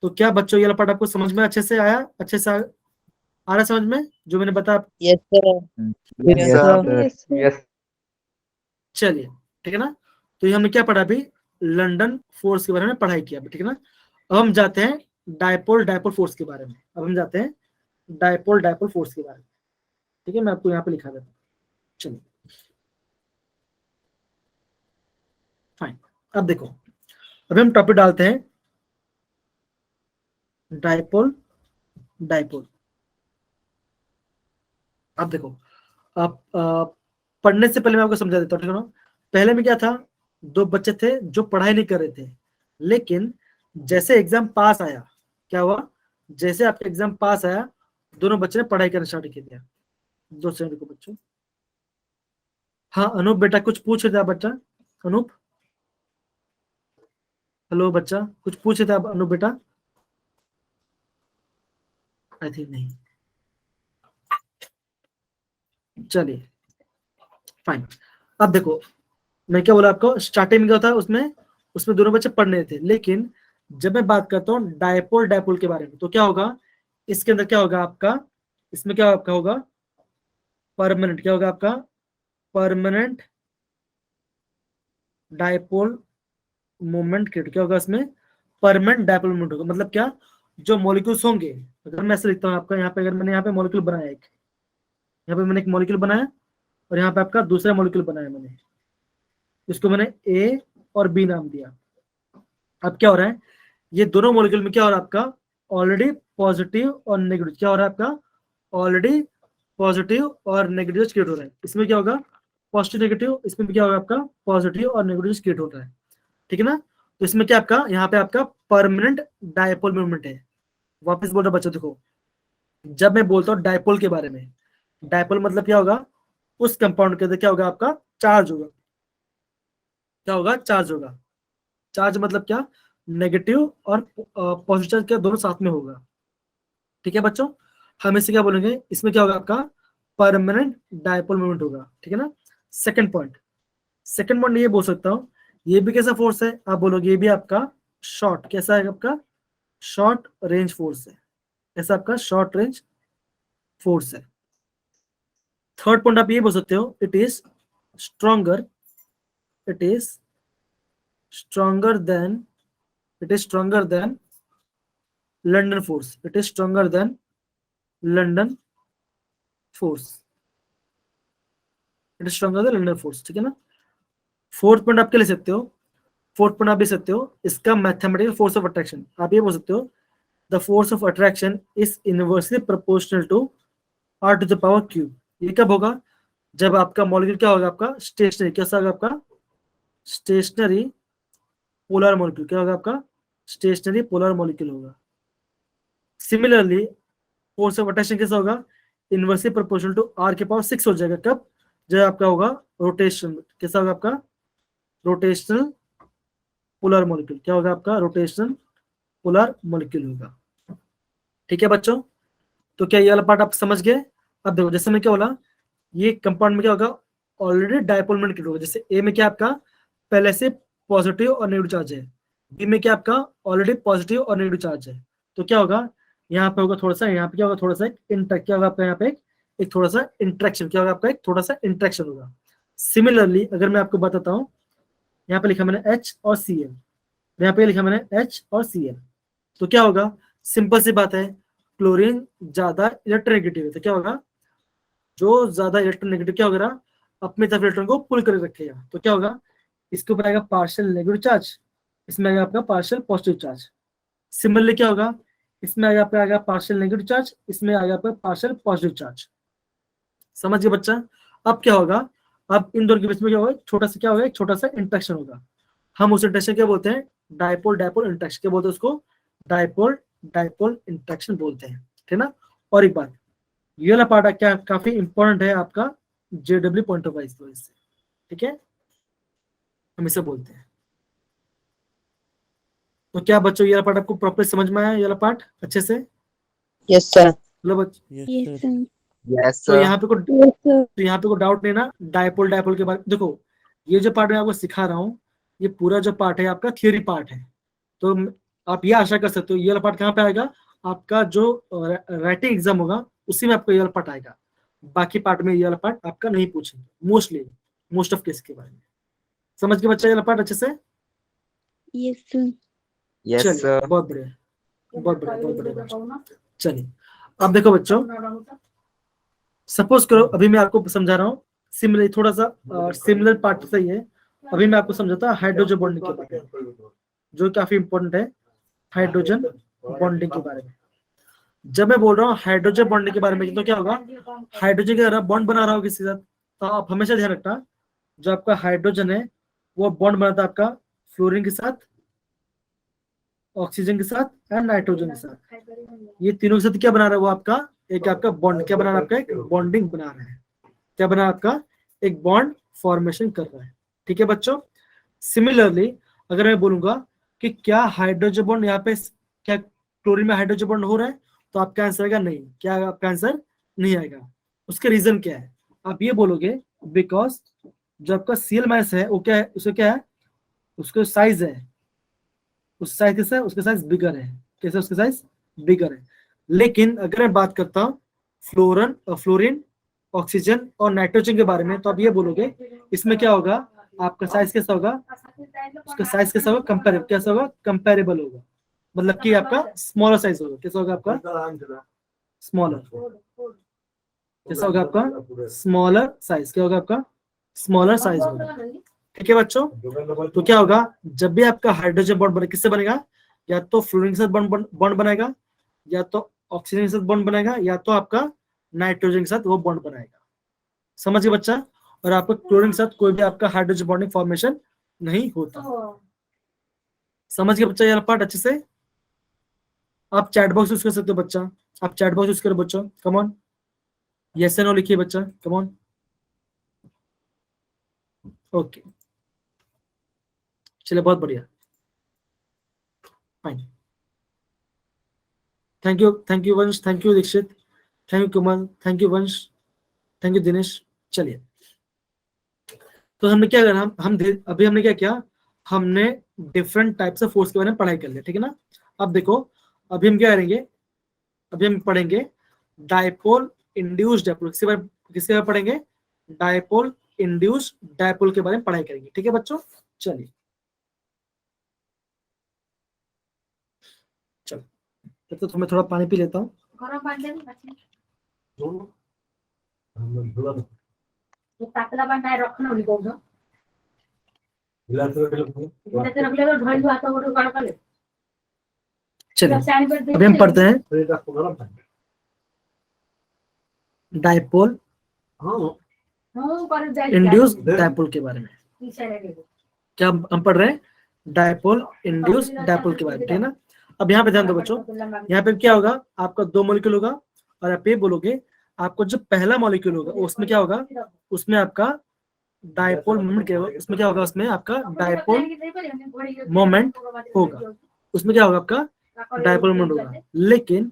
Speaker 1: तो क्या बच्चों ये वाला पार्ट आपको समझ में अच्छे से आया, अच्छे से आ रहा है समझ में जो मैंने बताया?
Speaker 4: Yes, sir.
Speaker 3: Yes, sir.
Speaker 4: Yes, sir.
Speaker 3: Yes.
Speaker 1: चलिए, ठीक है ना। तो ये हमने क्या पढ़ा अभी, लंडन फोर्स के बारे में पढ़ाई किया, ठीक है ना। अब हम जाते हैं डायपोल फोर्स के बारे में, अब हम जाते हैं डायपोल फोर्स के बारे में, ठीक है। मैं आपको यहाँ पे लिखा देता हूँ, चलिए फाइन। अब देखो, अभी हम टॉपिक डालते हैं डायपोल। अब देखो, आप पढ़ने से पहले मैं आपको समझा देता हूँ, ठीक है ना। पहले में क्या था, दो बच्चे थे जो पढ़ाई नहीं कर रहे थे, लेकिन जैसे एग्जाम पास आया, क्या हुआ, जैसे आपका एग्जाम पास आया, दोनों बच्चे ने पढ़ाई करना स्टार्ट कर दिया। 2 सेकंड को बच्चों। हाँ अनूप बेटा कुछ पूछ रहे थे आप, बच्चा अनूप, हेलो बच्चा, कुछ पूछ रहे थे आप अनूप बेटा? आई थिंक नहीं, चलिए फाइन। अब देखो, मैं क्या बोला आपको, स्टार्टिंग में क्या होता है, उसमें दोनों बच्चे पढ़ रहे थे, लेकिन जब मैं बात करता हूँ डायपोल के बारे में, तो क्या होगा, इसके अंदर क्या होगा आपका, इसमें क्या आपका होगा, परमानेंट, क्या होगा आपका, परमानेंट डायपोल मोमेंट क्रिएट, क्या होगा इसमें, परमानेंट डायपोल मोमेंट होगा। मतलब क्या, जो मॉलिक्यूल्स होंगे, अगर मैं ऐसे लिखता हूँ आपका, यहाँ पे अगर मैंने यहाँ पे मॉलिक्यूल बनाया एक, यहाँ पे मैंने एक मॉलिक्यूल बनाया, और यहाँ पे आपका दूसरा मॉलिक्यूल बनाया मैंने, इसको मैंने ए और बी नाम दिया। अब क्या हो रहा है, ये दोनों मॉलिक्यूल में क्या हो रहा है आपका, ऑलरेडी पॉजिटिव और नेगेटिव, क्या हो रहा है आपका, ऑलरेडी पॉजिटिव और नेगेटिव क्रिएट हो रहा है। इसमें क्या होगा, पॉजिटिव नेगेटिव, इसमें भी क्या होगा आपका, पॉजिटिव और नेगेटिव क्रिएट हो रहा है, ठीक है ना। तो इसमें क्या आपका, यहाँ पे आपका परमानेंट डायपोल मूवमेंट है। वापस बोल रहा बच्चों, देखो जब मैं बोलता हूँ डायपोल के बारे में, डायपोल मतलब क्या होगा, उस कंपाउंड के अंदर क्या होगा आपका, चार्ज होगा, क्या होगा, चार्ज होगा। चार्ज मतलब क्या, नेगेटिव और पॉजिटिव चार्ज क्या दोनों साथ में होगा, ठीक है बच्चों। हम इसे क्या बोलेंगे, इसमें क्या होगा आपका, परमानेंट डायपोल मोमेंट होगा, ठीक है ना। सेकंड पॉइंट ये बोल सकता हूँ, ये भी कैसा फोर्स है, आप बोलोगे ये भी आपका शॉर्ट, कैसा है आपका, शॉर्ट रेंज फोर्स है, ऐसा आपका शॉर्ट रेंज फोर्स है। थर्ड पॉइंट आप ये बोल सकते हो, it is stronger, it is stronger than London force, it is stronger than London force, it is stronger than London force, ठीक है ना। फोर्थ पॉइंट आप क्या ले सकते हो, फोर्थ पॉइंट आप ले सकते हो, इसका मैथमेटिकल फोर्स ऑफ अट्रैक्शन, आप ये बोल सकते हो, the force of attraction is inversely proportional to r to the power cube. ये कब होगा, जब आपका मॉलिक्यूल क्या होगा, आपका स्टेशनरी, कैसा होगा आपका, स्टेशनरी पोलर मॉलिक्यूल, क्या होगा आपका, स्टेशनरी पोलर मॉलिक्यूल होगा, सिमिलरली फोर्स ऑफ अट्रैक्शन कैसा होगा, इनवर्सली प्रोपोर्शनल टू r के पावर 6 हो जाएगा। कब, जब आपका होगा रोटेशन, कैसा होगा आपका, रोटेशनल पोलर मॉलिक्यूल, क्या होगा आपका, रोटेशनल पोलर मॉलिक्यूल होगा। ठीक है बच्चों, तो क्या ये वाला पार्ट आप समझ गए। अब देखो जैसे मैं क्या बोला, ये कंपाउंड में क्या होगा, ऑलरेडी डायपोल में होगा। जैसे ए में क्या आपका पहले से पॉजिटिव और नेगेटिव चार्ज है, बी में क्या आपका ऑलरेडी पॉजिटिव और नेगेटिव चार्ज है, तो क्या होगा यहाँ पे होगा थोड़ा सा, यहाँ पे क्या होगा थोड़ा सा क्या होगा आपका यहाँ पे एक थोड़ा सा इंट्रैक्शन, क्या होगा आपका एक थोड़ा सा इंट्रैक्शन होगा। सिमिलरली अगर मैं आपको बताता हूँ, यहाँ पे लिखा मैंने H और Cl, यहाँ पे लिखा मैंने H और Cl, तो क्या होगा, सिंपल सी बात है, क्लोरीन ज्यादा इलेक्ट्रोनेगेटिव है, तो क्या होगा, जो ज्यादा इलेक्ट्रोनेगेटिव क्या होगा, अपनी तरफ इलेक्ट्रॉन को पुल कर रखेगा, तो क्या होगा, इसके ऊपर आएगा पार्शियल नेगेटिव चार्ज, इसमें आएगा आपका पार्शियल पॉजिटिव चार्ज। सिमिलरली क्या होगा, इसमें आएगा आपका आएगा पार्शियल नेगेटिव चार्ज, इसमें आएगा आपका पार्शियल पॉजिटिव चार्ज। समझ गए बच्चा। अब क्या होगा, अब इन दोनों के बीच में क्या होगा, छोटा सा क्या होगा, एक छोटा सा इंट्रैक्शन होगा। हम उस इंट्रैक्शन क्या बोलते हैं, डायपोल डायपोल इंट्रैक्शन, क्या बोलते हैं उसको, डायपोल डायपोल इंट्रैक्शन बोलते हैं, ठीक ना। और एक बात, ये वाला पार्ट क्या काफी इंपॉर्टेंट है आपका JW पॉइंट ऑफ वाइज से, ठीक है, हम इसे बोलते हैं। तो क्या बच्चों ये वाला पार्ट आपको प्रॉपर समझ में आया, ये वाला पार्ट अच्छे से,
Speaker 5: यस सर।
Speaker 1: बोलो बच्चों।
Speaker 2: Yes sir.
Speaker 5: यस
Speaker 1: तो
Speaker 5: सर।
Speaker 1: यहाँ पे कोई डाउट नहीं ना, डायपोल डायपोल के बारे में। देखो ये जो पार्ट मैं आपको सिखा रहा हूँ, ये पूरा जो पार्ट है आपका थियोरी पार्ट है, तो आप ये आशा कर सकते हो ये वाला पार्ट कहाँ पे आएगा, आपका जो राइटिंग एग्जाम होगा उसी में आपको ये वाला पार्ट आएगा। बाकी पार्ट में ये वाला पार्ट आपका नहीं पूछेंगे मोस्टली, मोस्ट ऑफ केस के बारे में। समझ के बच्चा ये वाला पार्ट अच्छे से।
Speaker 2: Yes sir.
Speaker 5: यस
Speaker 1: चलिए
Speaker 5: सर।
Speaker 1: बहुत बढ़िया, बहुत बढ़िया, बहुत बढ़िया। चलिए अब देखो बच्चों, सपोज करो अभी मैं आपको समझा रहा हूँ सिमिलर, थोड़ा सा सिमिलर पार्ट सही है। अभी मैं आपको समझाता हूँ हाइड्रोजन बॉन्डिंग के बारे में, जो काफी इंपॉर्टेंट है, हाइड्रोजन बॉन्डिंग के बारे में। जब मैं बोल रहा हूँ हाइड्रोजन बॉन्डिंग के बारे में, तो क्या होगा, हाइड्रोजन की तरह बॉन्ड बना रहा हो किसी के साथ, तो आप हमेशा ध्यान रखना जो आपका हाइड्रोजन है वो बॉन्ड बनाता है आपका फ्लोरीन के साथ, ऑक्सीजन के साथ एंड नाइट्रोजन के साथ। ये तीनों के साथ क्या बना रहा है वो आपका एक आपका बॉन्ड, क्या बना रहा है आपका एक बॉन्डिंग बना रहा है, क्या बना आपका एक बॉन्ड फॉर्मेशन कर रहा है। ठीक है बच्चों। सिमिलरली अगर मैं बोलूंगा कि क्या हाइड्रोजन बॉन्ड यहाँ पे, क्या क्लोरीन में हाइड्रोजन बॉन्ड हो रहा है, तो आपका आंसर आएगा नहीं। क्या आपका आंसर नहीं आएगा। उसके रीजन क्या है, आप ये बोलोगे बिकॉज जो आपका Cl- है वो क्या है, उसका क्या है, उसका साइज है, उस साइज कैसा है, उसका साइज बिगर है, कैसे उसका साइज बिगर है। लेकिन अगर मैं बात करता हूँ फ्लोरीन ऑक्सीजन और नाइट्रोजन के बारे में, तो आप ये बोलोगे इसमें क्या होगा, आपका साइज कैसा होगा, उसका साइज कैसा होगा, कंपेरेबल, कैसा होगा, कंपेरेबल होगा, मतलब कि आपका स्मॉलर साइज होगा। कैसा होगा आपका स्मॉलर, कैसा होगा आपका स्मॉलर साइज, क्या होगा आपका स्मॉलर साइज होगा। ठीक है बच्चों। तो क्या होगा, जब भी आपका हाइड्रोजन बॉन्ड बने, किससे बनेगा, या तो फ्लोरीन के साथ बॉन्ड बनाएगा, या तो ऑक्सीजन के साथ बॉन्ड बनाएगा, या तो आपका नाइट्रोजन के साथ वो बॉन्ड बनाएगा। समझ गए बच्चा। और आपका क्लोरीन के साथ कोई भी आपका हाइड्रोजन बॉन्डिंग फॉर्मेशन नहीं होता। समझ गए बच्चा ये पार्ट अच्छे से। आप चैट बॉक्स यूज कर सकते हो बच्चा, आप चैट बॉक्स यूज करो बच्चों, कम ऑन, यस या नो लिखिए बच्चा, कम ऑन। ओके चलिए बहुत बढ़िया, fine. Thank you Vansh, thank you Dixit, thank you Kumar, thank you Vansh, thank you Dinesh. चलिए तो हमने क्या करा, अभी हमने क्या किया, हमने डिफरेंट टाइप्स ऑफ फोर्स के बारे में पढ़ाई कर लिया, ठीक है ना। अब देखो अभी हम क्या करेंगे, अभी हम पढ़ेंगे डायपोल इंड्यूस्ड डायपोल, किसके बारे में पढ़ेंगे, डायपोल इंड्यूस्ड डायपोल के बारे में पढ़ाई करेंगे। ठीक है बच्चों। चलिए चलो तब तो मैं थोड़ा पानी पी लेता हूँ। चलिए अभी हम पढ़ते हैं डायपोल इंड्यूस डायपोल के बारे में। क्या हम पढ़ रहे हैं डायपोल इंड्यूस डायपोल के बारे में, ठीक है ना। अब यहाँ पे ध्यान दो बच्चों, यहाँ पे क्या होगा, आपका 2 मॉलिक्यूल होगा, और आप ये बोलोगे आपको जो पहला मॉलिक्यूल होगा उसमें क्या होगा, उसमें आपका डायपोल मोमेंट क्या होगा, उसमें क्या होगा, उसमें आपका डायपोल मोमेंट होगा, उसमें क्या होगा, आपका डायपोल मोमेंट होगा। लेकिन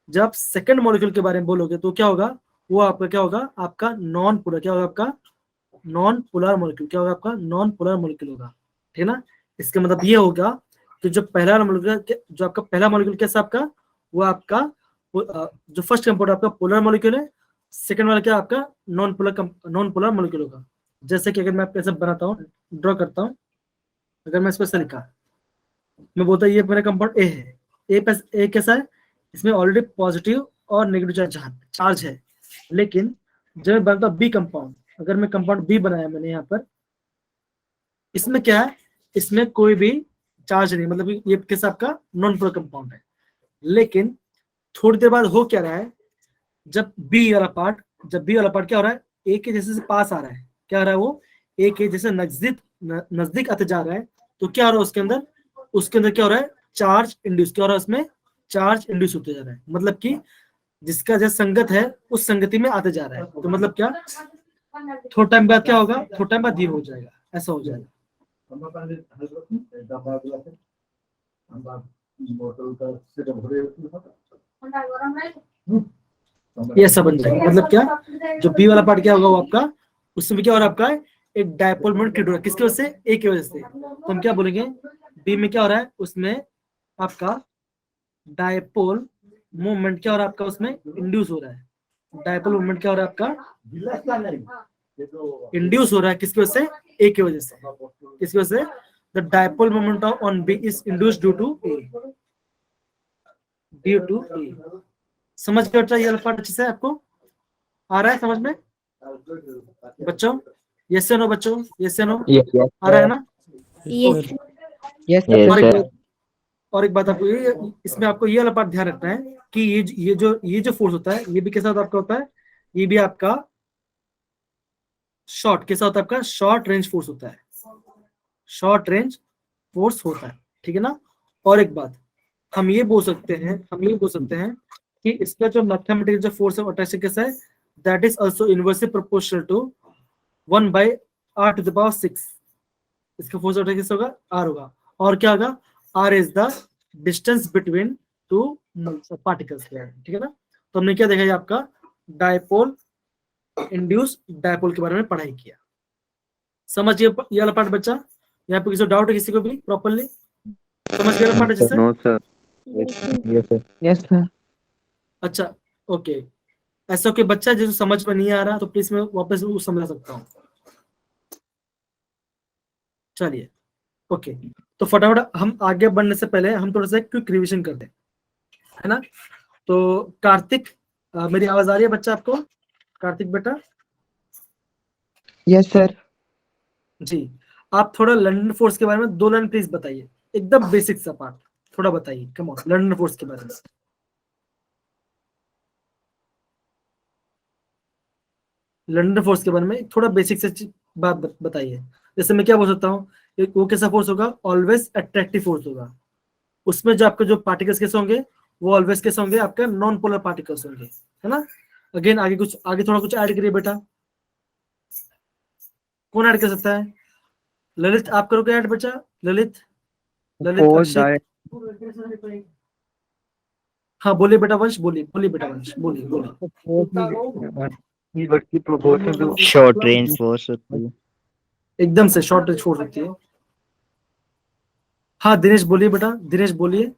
Speaker 1: जब सेकंड मॉलिक्यूल के बारे में बोलोगे तो क्या होगा, वो आपका क्या होगा, आपका नॉन पोलर, क्या होगा, आपका नॉन पोलर मॉलिक्यूल, क्या होगा, आपका नॉन पोलर मॉलिक्यूल होगा, ठीक है ना। इसका मतलब ये होगा कि जो पहला मॉलिक्यूल, जो आपका पहला मॉलिक्यूल कैसा आपका, वो आपका जो फर्स्ट कंपाउंड आपका पोलर मॉलिक्यूल है, सेकंड वाला क्या आपका नॉन पोलर मॉलिक्यूल होगा। जैसे कि अगर मैं आपको ऐसे बनाता हूँ, ड्रॉ करता हूँ, अगर मैं इसको ऐसे लिखा, मैं बोलता हूँ ये मेरा कंपाउंड ए है, ए कैसा है, इसमें ऑलरेडी पॉजिटिव और नेगेटिव चार्ज है। लेकिन जब मैं बनाता हूँ बी कंपाउंड, अगर मैं कंपाउंड बी बनाया मैंने यहाँ पर, इसमें क्या है, इसमें कोई भी चार्ज नहीं, मतलब ये कैसा आपका नॉन पोलर कंपाउंड है। लेकिन थोड़ी देर बाद हो क्या रहा है, जब बी वाला पार्ट क्या हो रहा है, ए के जैसे से पास आ रहा है, क्या हो रहा है, वो ए के जैसे नजदीक आते जा रहा है, तो क्या हो रहा है उसके अंदर क्या हो रहा है, चार्ज इंड्यूस, क्या हो रहा है उसमें, चार्ज इंड्यूस होते जा रहा है। मतलब कि जिसका जैसे संगत है उस संगति में आते जा रहा है, तो मतलब क्या, थोड़ा टाइम बाद क्या होगा, थोड़ा टाइम बाद ये हो जाएगा, ऐसा हो जाएगा। ये सब बन जाएगा। मतलब क्या, जो बी वाला पार्ट क्या होगा, वो आपका उसमें क्या हो रहा है, आपका एक डायपोल मोमेंट क्रिएट हो रहा है, किसकी वजह से, ए की वजह से। तो हम क्या बोलेंगे, बी में क्या हो रहा है, उसमें आपका डायपोल मूवमेंट क्या हो रहा है, आपका उसमें इंड्यूस हो रहा है। डायपोल मूवमेंट क्या हो रहा है, आपका इंड्यूस हो रहा है, किसकी वजह से, ए की वजह से। किसकी वजह से, the dipole moment on B is induced due to A. समझ के बच्चा, ये पार्ट अच्छे से आपको आ रहा है समझ में बच्चों? यस से नो बच्चों, यस से नो, आ रहा है ना?
Speaker 2: यस
Speaker 5: Yes,
Speaker 1: और एक बात आपको ये, इसमें आपको ये वाला पार्ट ध्यान रखना है कि ये जो फोर्स होता है, ये भी कैसा आपका होता है, ये भी आपका शॉर्ट कैसा होता है, आपका शॉर्ट रेंज फोर्स होता है, शॉर्ट रेंज फोर्स होता है, ठीक है ना। और एक बात हम ये बोल सकते हैं कि इसका जो मैथमेटिकल जो फोर्स ऑफ अट्रैक्शन कैसा है, that is also inversely proportional to 1/r⁶। इसका फोर्स ऑफ अट्रैक्शन होगा r होगा, और क्या होगा, r is the distance between two particles, ठीक है ना। तो हमने क्या देखा, ये आपका डायपोल इंड्यूस डायपोल के बारे में पढ़ाई किया। समझिए ये वाला पार्ट बच्चा, यहाँ पे किसी डाउट है किसी को भी, प्रॉपर्ली समझ गया पार्ट अच्छे से?
Speaker 3: No sir, yes sir,
Speaker 2: yes sir.
Speaker 1: अच्छा ओके, ऐसा कोई बच्चा जिसे समझ में नहीं आ रहा तो प्लीज मैं वापस समझा सकता हूँ। चलिए ओके, तो फटाफट हम आगे बढ़ने से पहले हम थोड़ा सा क्विक रिवीजन करते हैं, है ना। तो कार्तिक, मेरी आवाज आ रही है बच्चा आपको? कार्तिक बेटा
Speaker 2: यस सर।
Speaker 1: जी, आप थोड़ा लंडन फोर्स के बारे में 2 लाइन प्लीज बताइए, एकदम बेसिक सा पार्ट थोड़ा बताइए, कम ऑन, लंडन फोर्स के बारे में। लंडन फोर्स के बारे में थोड़ा बेसिक से बात बताइए। जैसे मैं क्या बोल सकता हूँ, वो कैसा फोर्स होगा, ऑलवेज अट्रैक्टिव फोर्स होगा। उसमें जो आपके जो पार्टिकल्स कैसे होंगे, वो ऑलवेज कैसे होंगे, आपका नॉन पोलर पार्टिकल्स होंगे, है ना। अगेन आगे थोड़ा कुछ ऐड करिए बेटा, कौन ऐड कर सकता है? ललित आप करोगे ऐड बच्चा? ललित
Speaker 3: फोर्स
Speaker 1: अक्षित, हाँ बोलिए बेटा वंश, बोलिए बेटा वंश, बोलिए।
Speaker 3: Inversely proportional to
Speaker 5: short range force होती है।
Speaker 1: एकदम से शॉर्ट रेंज फोर्स होती है। हाँ दिनेश बोलिए बेटा, दिनेश बोलिए।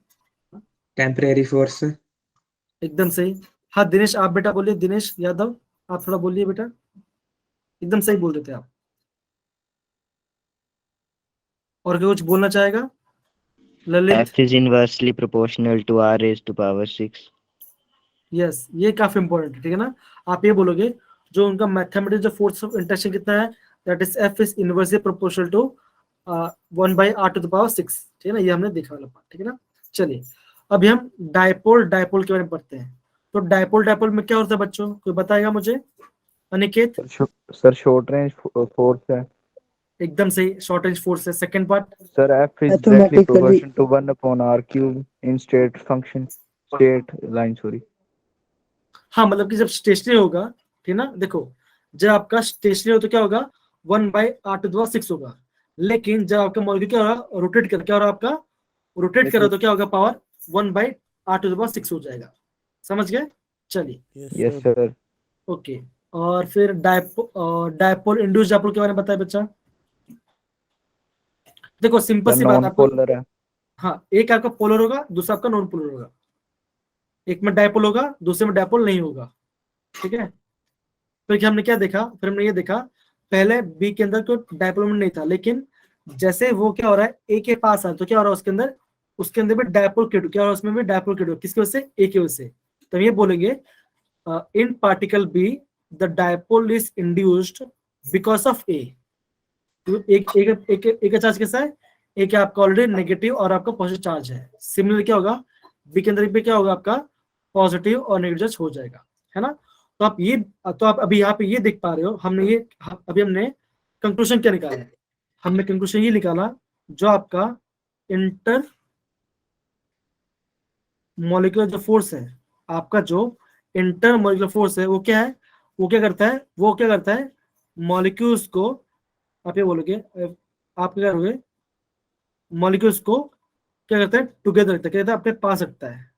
Speaker 6: Temporary force.
Speaker 1: एकदम सही। हाँ दिनेश आप बेटा बोलिए, दिनेश यादव आप थोड़ा बोलिए बेटा, एकदम सही बोल रहे थे आप। और क्या कुछ बोलना चाहेगा Lalit?
Speaker 5: F is inversely proportional to r raised to power 6.
Speaker 1: Yes, ये काफी इंपॉर्टेंट है, ठीक है ना। आप ये बोलोगे जो उनका मैथमेटिकल जो फोर्स ऑफ इंटरेक्शन कितना है, that is F is inversely proportional to 1/r⁶, ठीक है ना, ये हमने देखा वाला पार्ट, ठीक है ना। चलिए अभी हम डायपोल के बारे में पढ़ते हैं। तो डायपोल में क्या होता है बच्चों, कोई बताएगा मुझे? Aniket?
Speaker 3: Sir short range force है।
Speaker 1: एकदम सही, शॉर्ट रेंज फोर्स है। Second part,
Speaker 3: Sir, F is directly
Speaker 4: Mathematically-
Speaker 3: proportional to 1 upon R cube in state function, state line, sorry.
Speaker 1: हाँ मतलब कि जब स्टेशनरी होगा, ठीक ना, देखो जब आपका स्टेशनरी हो तो क्या होगा, 1/r⁶ होगा, लेकिन जब आपका मॉलिक्यूल क्या होगा, रोटेट कर, क्या हो रहा है आपका, रोटेट कर रहा है, तो क्या होगा, पावर 1/r⁶ हो जाएगा। समझ गए? चलिए,
Speaker 3: Yes, sir.
Speaker 1: ओके। और फिर डायपोल इंड्यूस डायपोल के बारे में बताए बच्चा। देखो सिंपल
Speaker 3: Sir,
Speaker 1: सी बात आपको,
Speaker 3: non-polar है।
Speaker 1: हाँ एक आपका पोलर होगा, दूसरा आपका नॉन पोलर होगा, एक में डायपोल होगा, दूसरे में डायपोल नहीं होगा, ठीक है। फिर हमने क्या देखा, फिर हमने ये देखा, पहले बी के अंदर तो डायपोल नहीं था, लेकिन जैसे वो क्या हो रहा है, ए के पास है, तो क्या हो रहा है उसके अंदर भी डायपोल क्रिएट, क्या हो रहा है उसमें भी डायपोल क्रिएट, किसकी वजह से, ए की वजह से। तो ये बोलेंगे in particle B the dipole is induced because of A. एक चार्ज कैसा है, एक आपका ऑलरेडी नेगेटिव और आपका पॉजिटिव चार्ज है। सिमिलर क्या होगा, बी के अंदर भी क्या होगा, आपका पॉजिटिव और नेगेटिव चार्ज हो जाएगा, है ना। तो आप अभी यहाँ पे ये देख पा रहे हो, हमने कंक्लूजन क्या निकाला है, हमने कंक्लूजन ये निकाला, जो आपका इंटर मॉलिक्यूलर जो फोर्स है, आपका जो इंटर मॉलिक्यूलर फोर्स है, वो क्या है, वो क्या करता है मॉलिक्यूल्स को, आप ये बोलोगे, आप क्या करोगे, मॉलिक्यूल्स को क्या करता है, टुगेदर रखता है, क्या कहता है, अपने पास रखता है,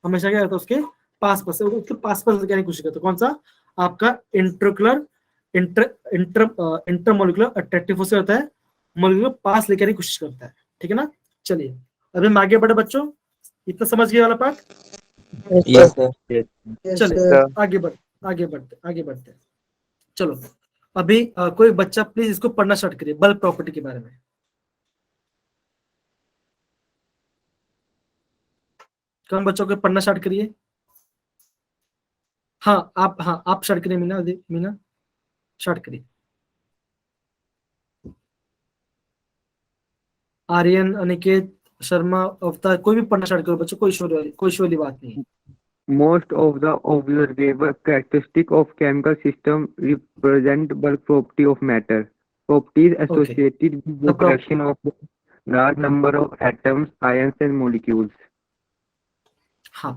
Speaker 1: हमेशा क्या करता है, उसके पास कहने की कोशिश करता है। कौन सा, आपका इंटर मॉलिक्यूलर अट्रैक्टिव फोर्स होता है, मॉलिक्यूल पास लेकर की कोशिश करता है, ठीक है ना। चलिए अभी हम आगे बढ़े बच्चों, इतना समझ गए वाला पार्ट।
Speaker 6: Yes, sir.
Speaker 4: Yes,
Speaker 1: चलिए
Speaker 4: sir.
Speaker 1: आगे बढ़ते। चलो अभी कोई बच्चा प्लीज इसको पढ़ना स्टार्ट करिए, बल्क प्रॉपर्टी के बारे में। कौन बच्चों को पढ़ना स्टार्ट करिए। हाँ आप स्टार्ट करिए, मीना स्टार्ट करिए। आर्यन, अनिकेत, शर्मा, अवतार, कोई भी पढ़ना स्टार्ट करो बच्चों, कोई इशू वाली बात नहीं है।
Speaker 3: Most of the observable characteristic of chemical system represent bulk property of matter. Properties associated with the production of large number of atoms, ions, and molecules.
Speaker 1: हाँ,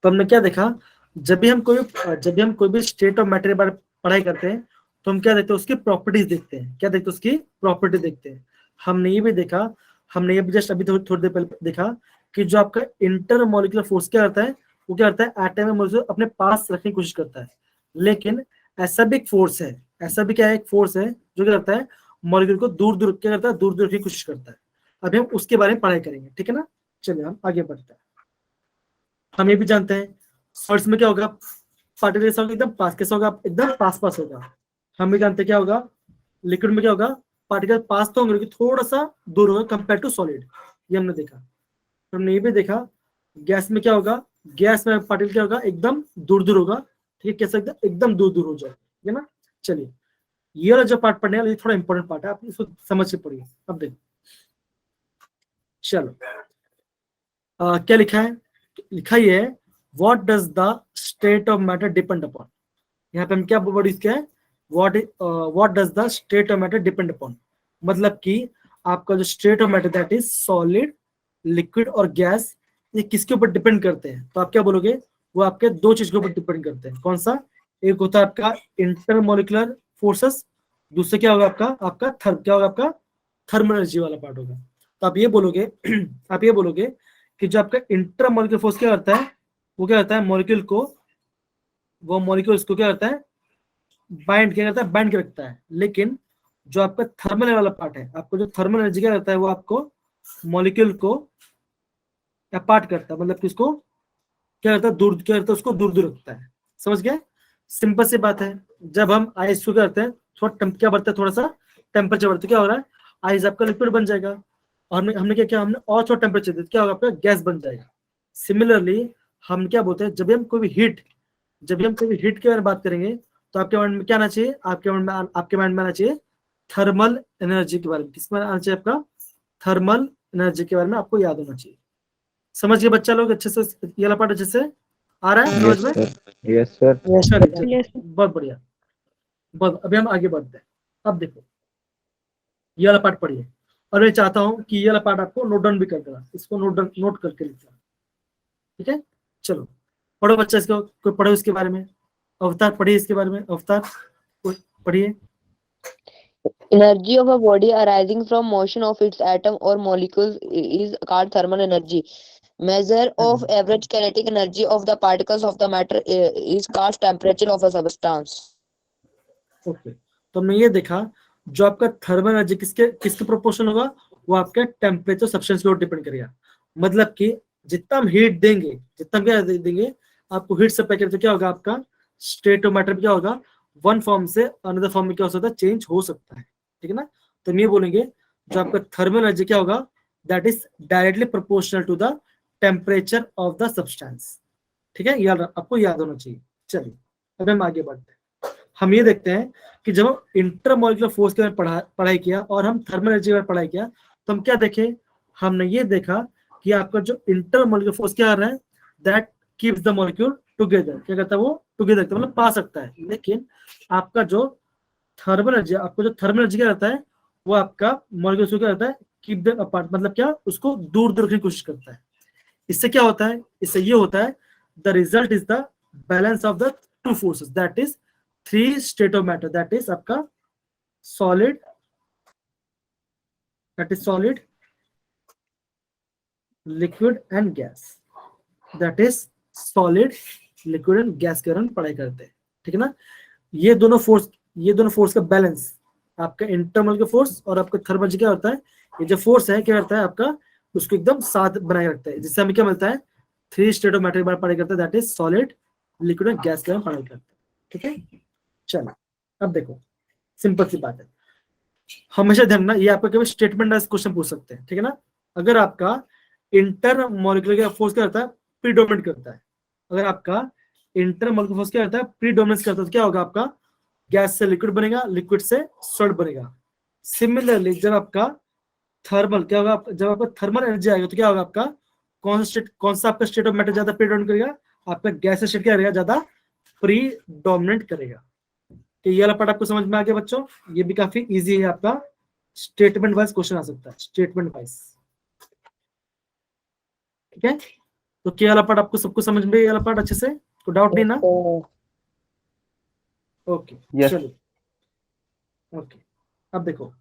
Speaker 1: तो हमने क्या देखा, जब भी हम कोई भी स्टेट ऑफ मैटर के बारे में पढ़ाई करते हैं, तो हम क्या देखते हैं, उसकी प्रॉपर्टीज देखते हैं। क्या देखते हैं, उसकी प्रॉपर्टी देखते हैं। हमने ये भी देखा, हमने ये भी जस्ट अभी थोड़ी देर पहले देखा कि जो आपका इंटर मॉलिक्यूलर फोर्स क्या करता है, वो क्या करता है, एटम में मॉलिक्यूल अपने पास रखने की कोशिश करता है, लेकिन ऐसा भी एक फोर्स है, एक फोर्स है जो क्या करता है, मॉलिक्यूल को दूर दूर रखने की कोशिश करता है। अभी हम उसके बारे में पढ़ाई करेंगे, ठीक है ना। चलिए हम आगे बढ़ते हैं। हम ये भी जानते हैं सॉलिड्स में क्या होगा, पार्टिकल कैसा होगा, एकदम पास, कैसा होगा, एकदम पास होगा। हम भी जानते हैं क्या होगा, लिक्विड में क्या होगा, पार्टिकल पास तो होंगे लेकिन थोड़ा सा दूर होगा कंपेयर टू सॉलिड, ये हमने देखा। हमने ये भी देखा गैस में क्या होगा, गैस में पार्टिकल क्या होगा, एकदम दूर होगा, ठीक है, कैसे एकदम दूर हो जाए, है ना। चलिए ये वाला जो पार्ट पढ़ने वाला, ये थोड़ा इंपॉर्टेंट पार्ट है, आप इसको समझ से पढ़िए। अब देखो, चलो क्या लिखा है, ये है what does the state of matter depend upon. यहाँ पे हम क्या वर्ड यूज किया है, what does the state of matter depend upon, मतलब कि आपका जो state of matter that is solid, liquid और गैस, ये किसके ऊपर डिपेंड करते हैं। तो आप क्या बोलोगे, वो आपके दो चीज के ऊपर डिपेंड करते हैं। कौन सा, एक होता है आपका इंटरमोलिकुलर फोर्सेस, दूसरे क्या होगा आपका थर्मल एनर्जी वाला पार्ट होगा। तो आप ये बोलोगे कि जो आपका इंटरमोलिकुलर फोर्स क्या करता है, वो क्या करता है, मॉलिक्यूल्स को क्या करता है, बाइंड के रखता है। लेकिन जो आपका थर्मल वाला पार्ट है, आपको जो थर्मल एनर्जी क्या करता है, वो आपको मॉलिक्यूल को अपार्ट करता है, मतलब किसको क्या करता है, उसको दूर रखता है। समझ गए, सिंपल सी बात है। जब हम आइस को करते हैं, क्या बढ़ता है, थोड़ा सा टेम्परेचर बढ़ता है, क्या हो रहा है, आइस आपका लिक्विड बन जाएगा, और हमने क्या हमने और थोड़ा टेम्परेचर दिया, क्या होगा, आपका गैस बन जाएगा। सिमिलरली हम क्या बोलते हैं, जब भी हम कोई हीट के बारे में बात करेंगे, तो आपके माइंड में क्या आना चाहिए, आपके माइंड में आना चाहिए थर्मल एनर्जी के बारे में। किस में आना चाहिए, आपका थर्मल एनर्जी के बारे में आपको याद होना चाहिए। समझ गए बच्चा लोग अच्छे से, ये वाला पार्ट अच्छे से आ रहा है समझ में।
Speaker 3: Yes, sir.
Speaker 1: चलिए बहुत बढ़िया, बहुत। अभी हम आगे बढ़ते हैं। अब देखो ये वाला पार्ट पढ़िए, और मैं चाहता हूँ कि ये वाला पार्ट आपको नोट डाउन भी कर देना, इसको नोट करके लिखना, ठीक है। चलो पढ़ो बच्चा, इसको कोई पढ़ो इसके बारे में, अवतार पढ़िए इसके बारे में, अवतार कोई पढ़िए।
Speaker 4: Energy of a body arising from motion of its atom or molecules is called thermal energy. Measure of average kinetic energy of the particles of the matter is called temperature of a substance.
Speaker 1: Okay, तो हमने ये देखा जो आपका thermal energy किसके proportional होगा, वो आपका टेम्परेचर सब्सटेंस के ऊपर डिपेंड करेगा। मतलब कि जितना हम हीट देंगे, जितना क्या देंगे आपको हीट सप्लाई करते, क्या होगा आपका स्टेट ऑफ मैटर क्या होगा, वन फॉर्म से अनदर फॉर्म में क्या हो सकता है, चेंज हो सकता है, ठीक है ना। तो हम ये बोलेंगे जो आपका थर्मल एनर्जी क्या होगा, that is directly proportional to the temperature of the substance, ठीक है, याद आपको याद होना चाहिए। चलिए अब हम आगे बढ़ते हैं, हम ये देखते हैं कि जब हम इंटरमॉलिक्यूलर फोर्स के बारे में पढ़ाई किया और हम थर्मल एनर्जी के बारे में पढ़ाई किया, तो हम क्या देखे, हमने ये देखा कि आपका जो इंटरमॉलिक्यूलर फोर्स क्या कर रहा है, that keeps the molecule together, क्या कहता है वो टुगेदर, मतलब पा सकता है। लेकिन आपका जो थर्मल एनर्जी, आपको जो थर्मल एनर्जी क्या रहता है, वो आपका मॉलिक्यूल को क्या रहता है, कीप देम अपार्ट, मतलब क्या, उसको दूर दूर रखने की कोशिश करता है। इससे क्या होता है, इससे ये होता है the result is the balance of the two forces, that is three state of matter, that is आपका solid, liquid and gas, that is solid, liquid and gas के बारे में पढ़ाई करते हैं, ठीक है ना। ये दोनों फोर्स का बैलेंस, आपका इंटरनल का फोर्स और आपका थर्मल क्या होता है, ये जो फोर्स है क्या करता है आपका, उसको एकदम साथ बनाए रखता है, जिससे हमें क्या मिलता है, थ्री स्टेट ऑफ मैटर के बारे में पढ़ाई करते हैं, that is solid, liquid and gas के बारे में पढ़ाई करते हैं, ठीक है। चलो अब देखो, सिंपल सी बात है, हमेशा ध्यान रखना, ये आपका केवल स्टेटमेंट वाइज क्वेश्चन पूछ सकते हैं, ठीक है ना। अगर आपका इंटर मॉलिक्यूलर फोर्स क्या करता है, प्रीडोमिनेट करता है, अगर आपका इंटर मॉलिक्यूलर फोर्स क्या करता है, प्रीडोमिनेंस करता है, तो क्या होगा आपका, गैस से लिक्विड बनेगा, लिक्विड से सॉलिड बनेगा। सिमिलरली जब आपका थर्मल क्या होगा, जब आपका थर्मल एनर्जी आएगा तो क्या होगा आपका, कौन सा आपका स्टेट ऑफ मैटर ज्यादा प्रीडोमिनेट करेगा, आपका गैस स्टेट क्या रहेगा, ज्यादा प्रीडोमिनेट करेगा। तो ये वाला पार्ट आपको समझ में आ गया बच्चों, ये भी काफी इजी है आपका, स्टेटमेंट वाइज क्वेश्चन आ सकता है, स्टेटमेंट वाइज, ठीक है। तो क्या वाला पार्ट आपको सबको समझ में, ये वाला पार्ट अच्छे से, कोई डाउट नहीं ना, ओके चलो ओके। अब देखो,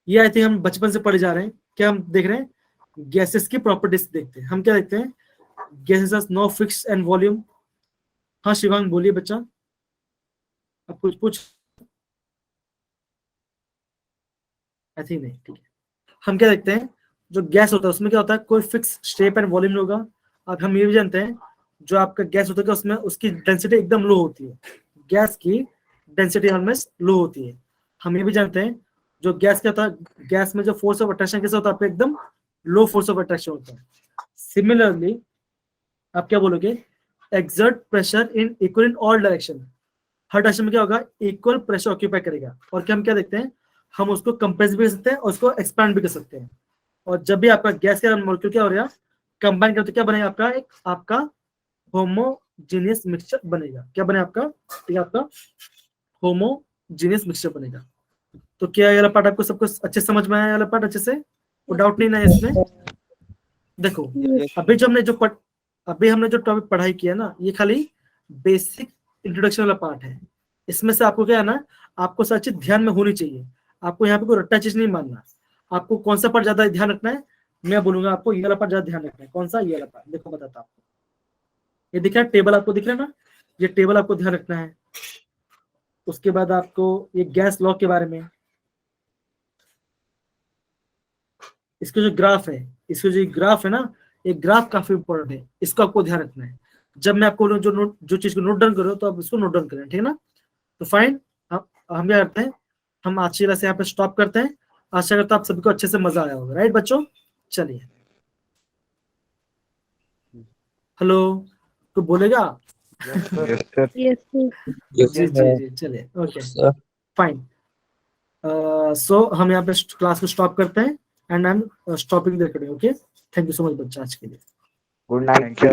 Speaker 1: ये आई थिंक हम बचपन से पढ़े जा रहे हैं, क्या हम देख रहे हैं, गैसेस की प्रॉपर्टीज देखते हैं, हम क्या देखते हैं, gases has no fix and volume. हाँ शिवांग बोलिए बच्चा, अब कुछ पूछ, आई थिंक नहीं, ठीक है। हम क्या देखते हैं, जो गैस होता है उसमें क्या होता है, कोई फिक्स शेप एंड वॉल्यूम होगा। अब हम ये भी जानते हैं जो आपका गैस होता है उसमें उसकी डेंसिटी एकदम लो होती है, गैस की डेंसिटी ऑलमोस्ट लो होती है। हम ये भी जानते हैं जो गैस क्या होता है, गैस में जो फोर्स ऑफ अट्रैक्शन कैसा होता है, आपका एकदम लो फोर्स ऑफ अट्रैक्शन होता है। सिमिलरली आप क्या बोलोगे, exert pressure in equal in all direction, her direction में क्या होगा, इक्वल प्रेशर ऑक्यूपाई करेगा। और क्या हम क्या देखते हैं, हम उसको कंप्रेस भी कर सकते हैं और उसको एक्सपैंड भी कर सकते हैं। और जब भी आपका गैस का मॉलिक्यूल क्या हो रहा है, कंबाइन करते क्या बनेगा आपका, एक आपका होमोजेनियस मिक्सचर बनेगा। क्या बने आपका, ठीक है, आपका होमोजेनियस मिक्सचर बनेगा। तो क्या ये वाला पार्ट आपको सबको अच्छे समझ में आया, ये वाला पार्ट अच्छे से, कोई डाउट नहीं ना है इसमें। देखो अभी हमने जो टॉपिक पढ़ाई किया ना, ये खाली बेसिक इंट्रोडक्शन वाला पार्ट है। इसमें से आपको क्या है ना, आपको सब चीज ध्यान में होनी चाहिए, आपको यहाँ पे कोई रट्टा चीज नहीं मानना। आपको कौन सा पार्ट ज्यादा ध्यान रखना है, मैं बोलूंगा आपको ये वाला पार्ट ज्यादा ध्यान रखना है। कौन सा, ये वाला पार्ट, देखो बताता आपको, ये दिख रहा है टेबल, आपको दिख रहा है ना, ये टेबल आपको ध्यान रखना है। उसके बाद आपको ये गैस लॉ के बारे में, इसके जो ग्राफ है ना, ये ग्राफ काफी इंपॉर्टेंट है, इसको आपको ध्यान रखना है। जब मैं आपको जो चीज को नोट डाउन करो तो आप इसको नोट डाउन करें, ठीक है ना। तो फाइन, हम क्या करते हैं, हम आज की क्लास यहाँ पे स्टॉप करते हैं। आशा करता हूँ आप सभी को अच्छे से मजा आया होगा, राइट बच्चों। चलिए, हेलो, तो बोलेगा जी चलिए, ओके फाइन। सो हम यहाँ पे क्लास को स्टॉप करते हैं and I am stopping the recording, okay. Thank you so much बच्चा आज के लिए।
Speaker 5: Good night.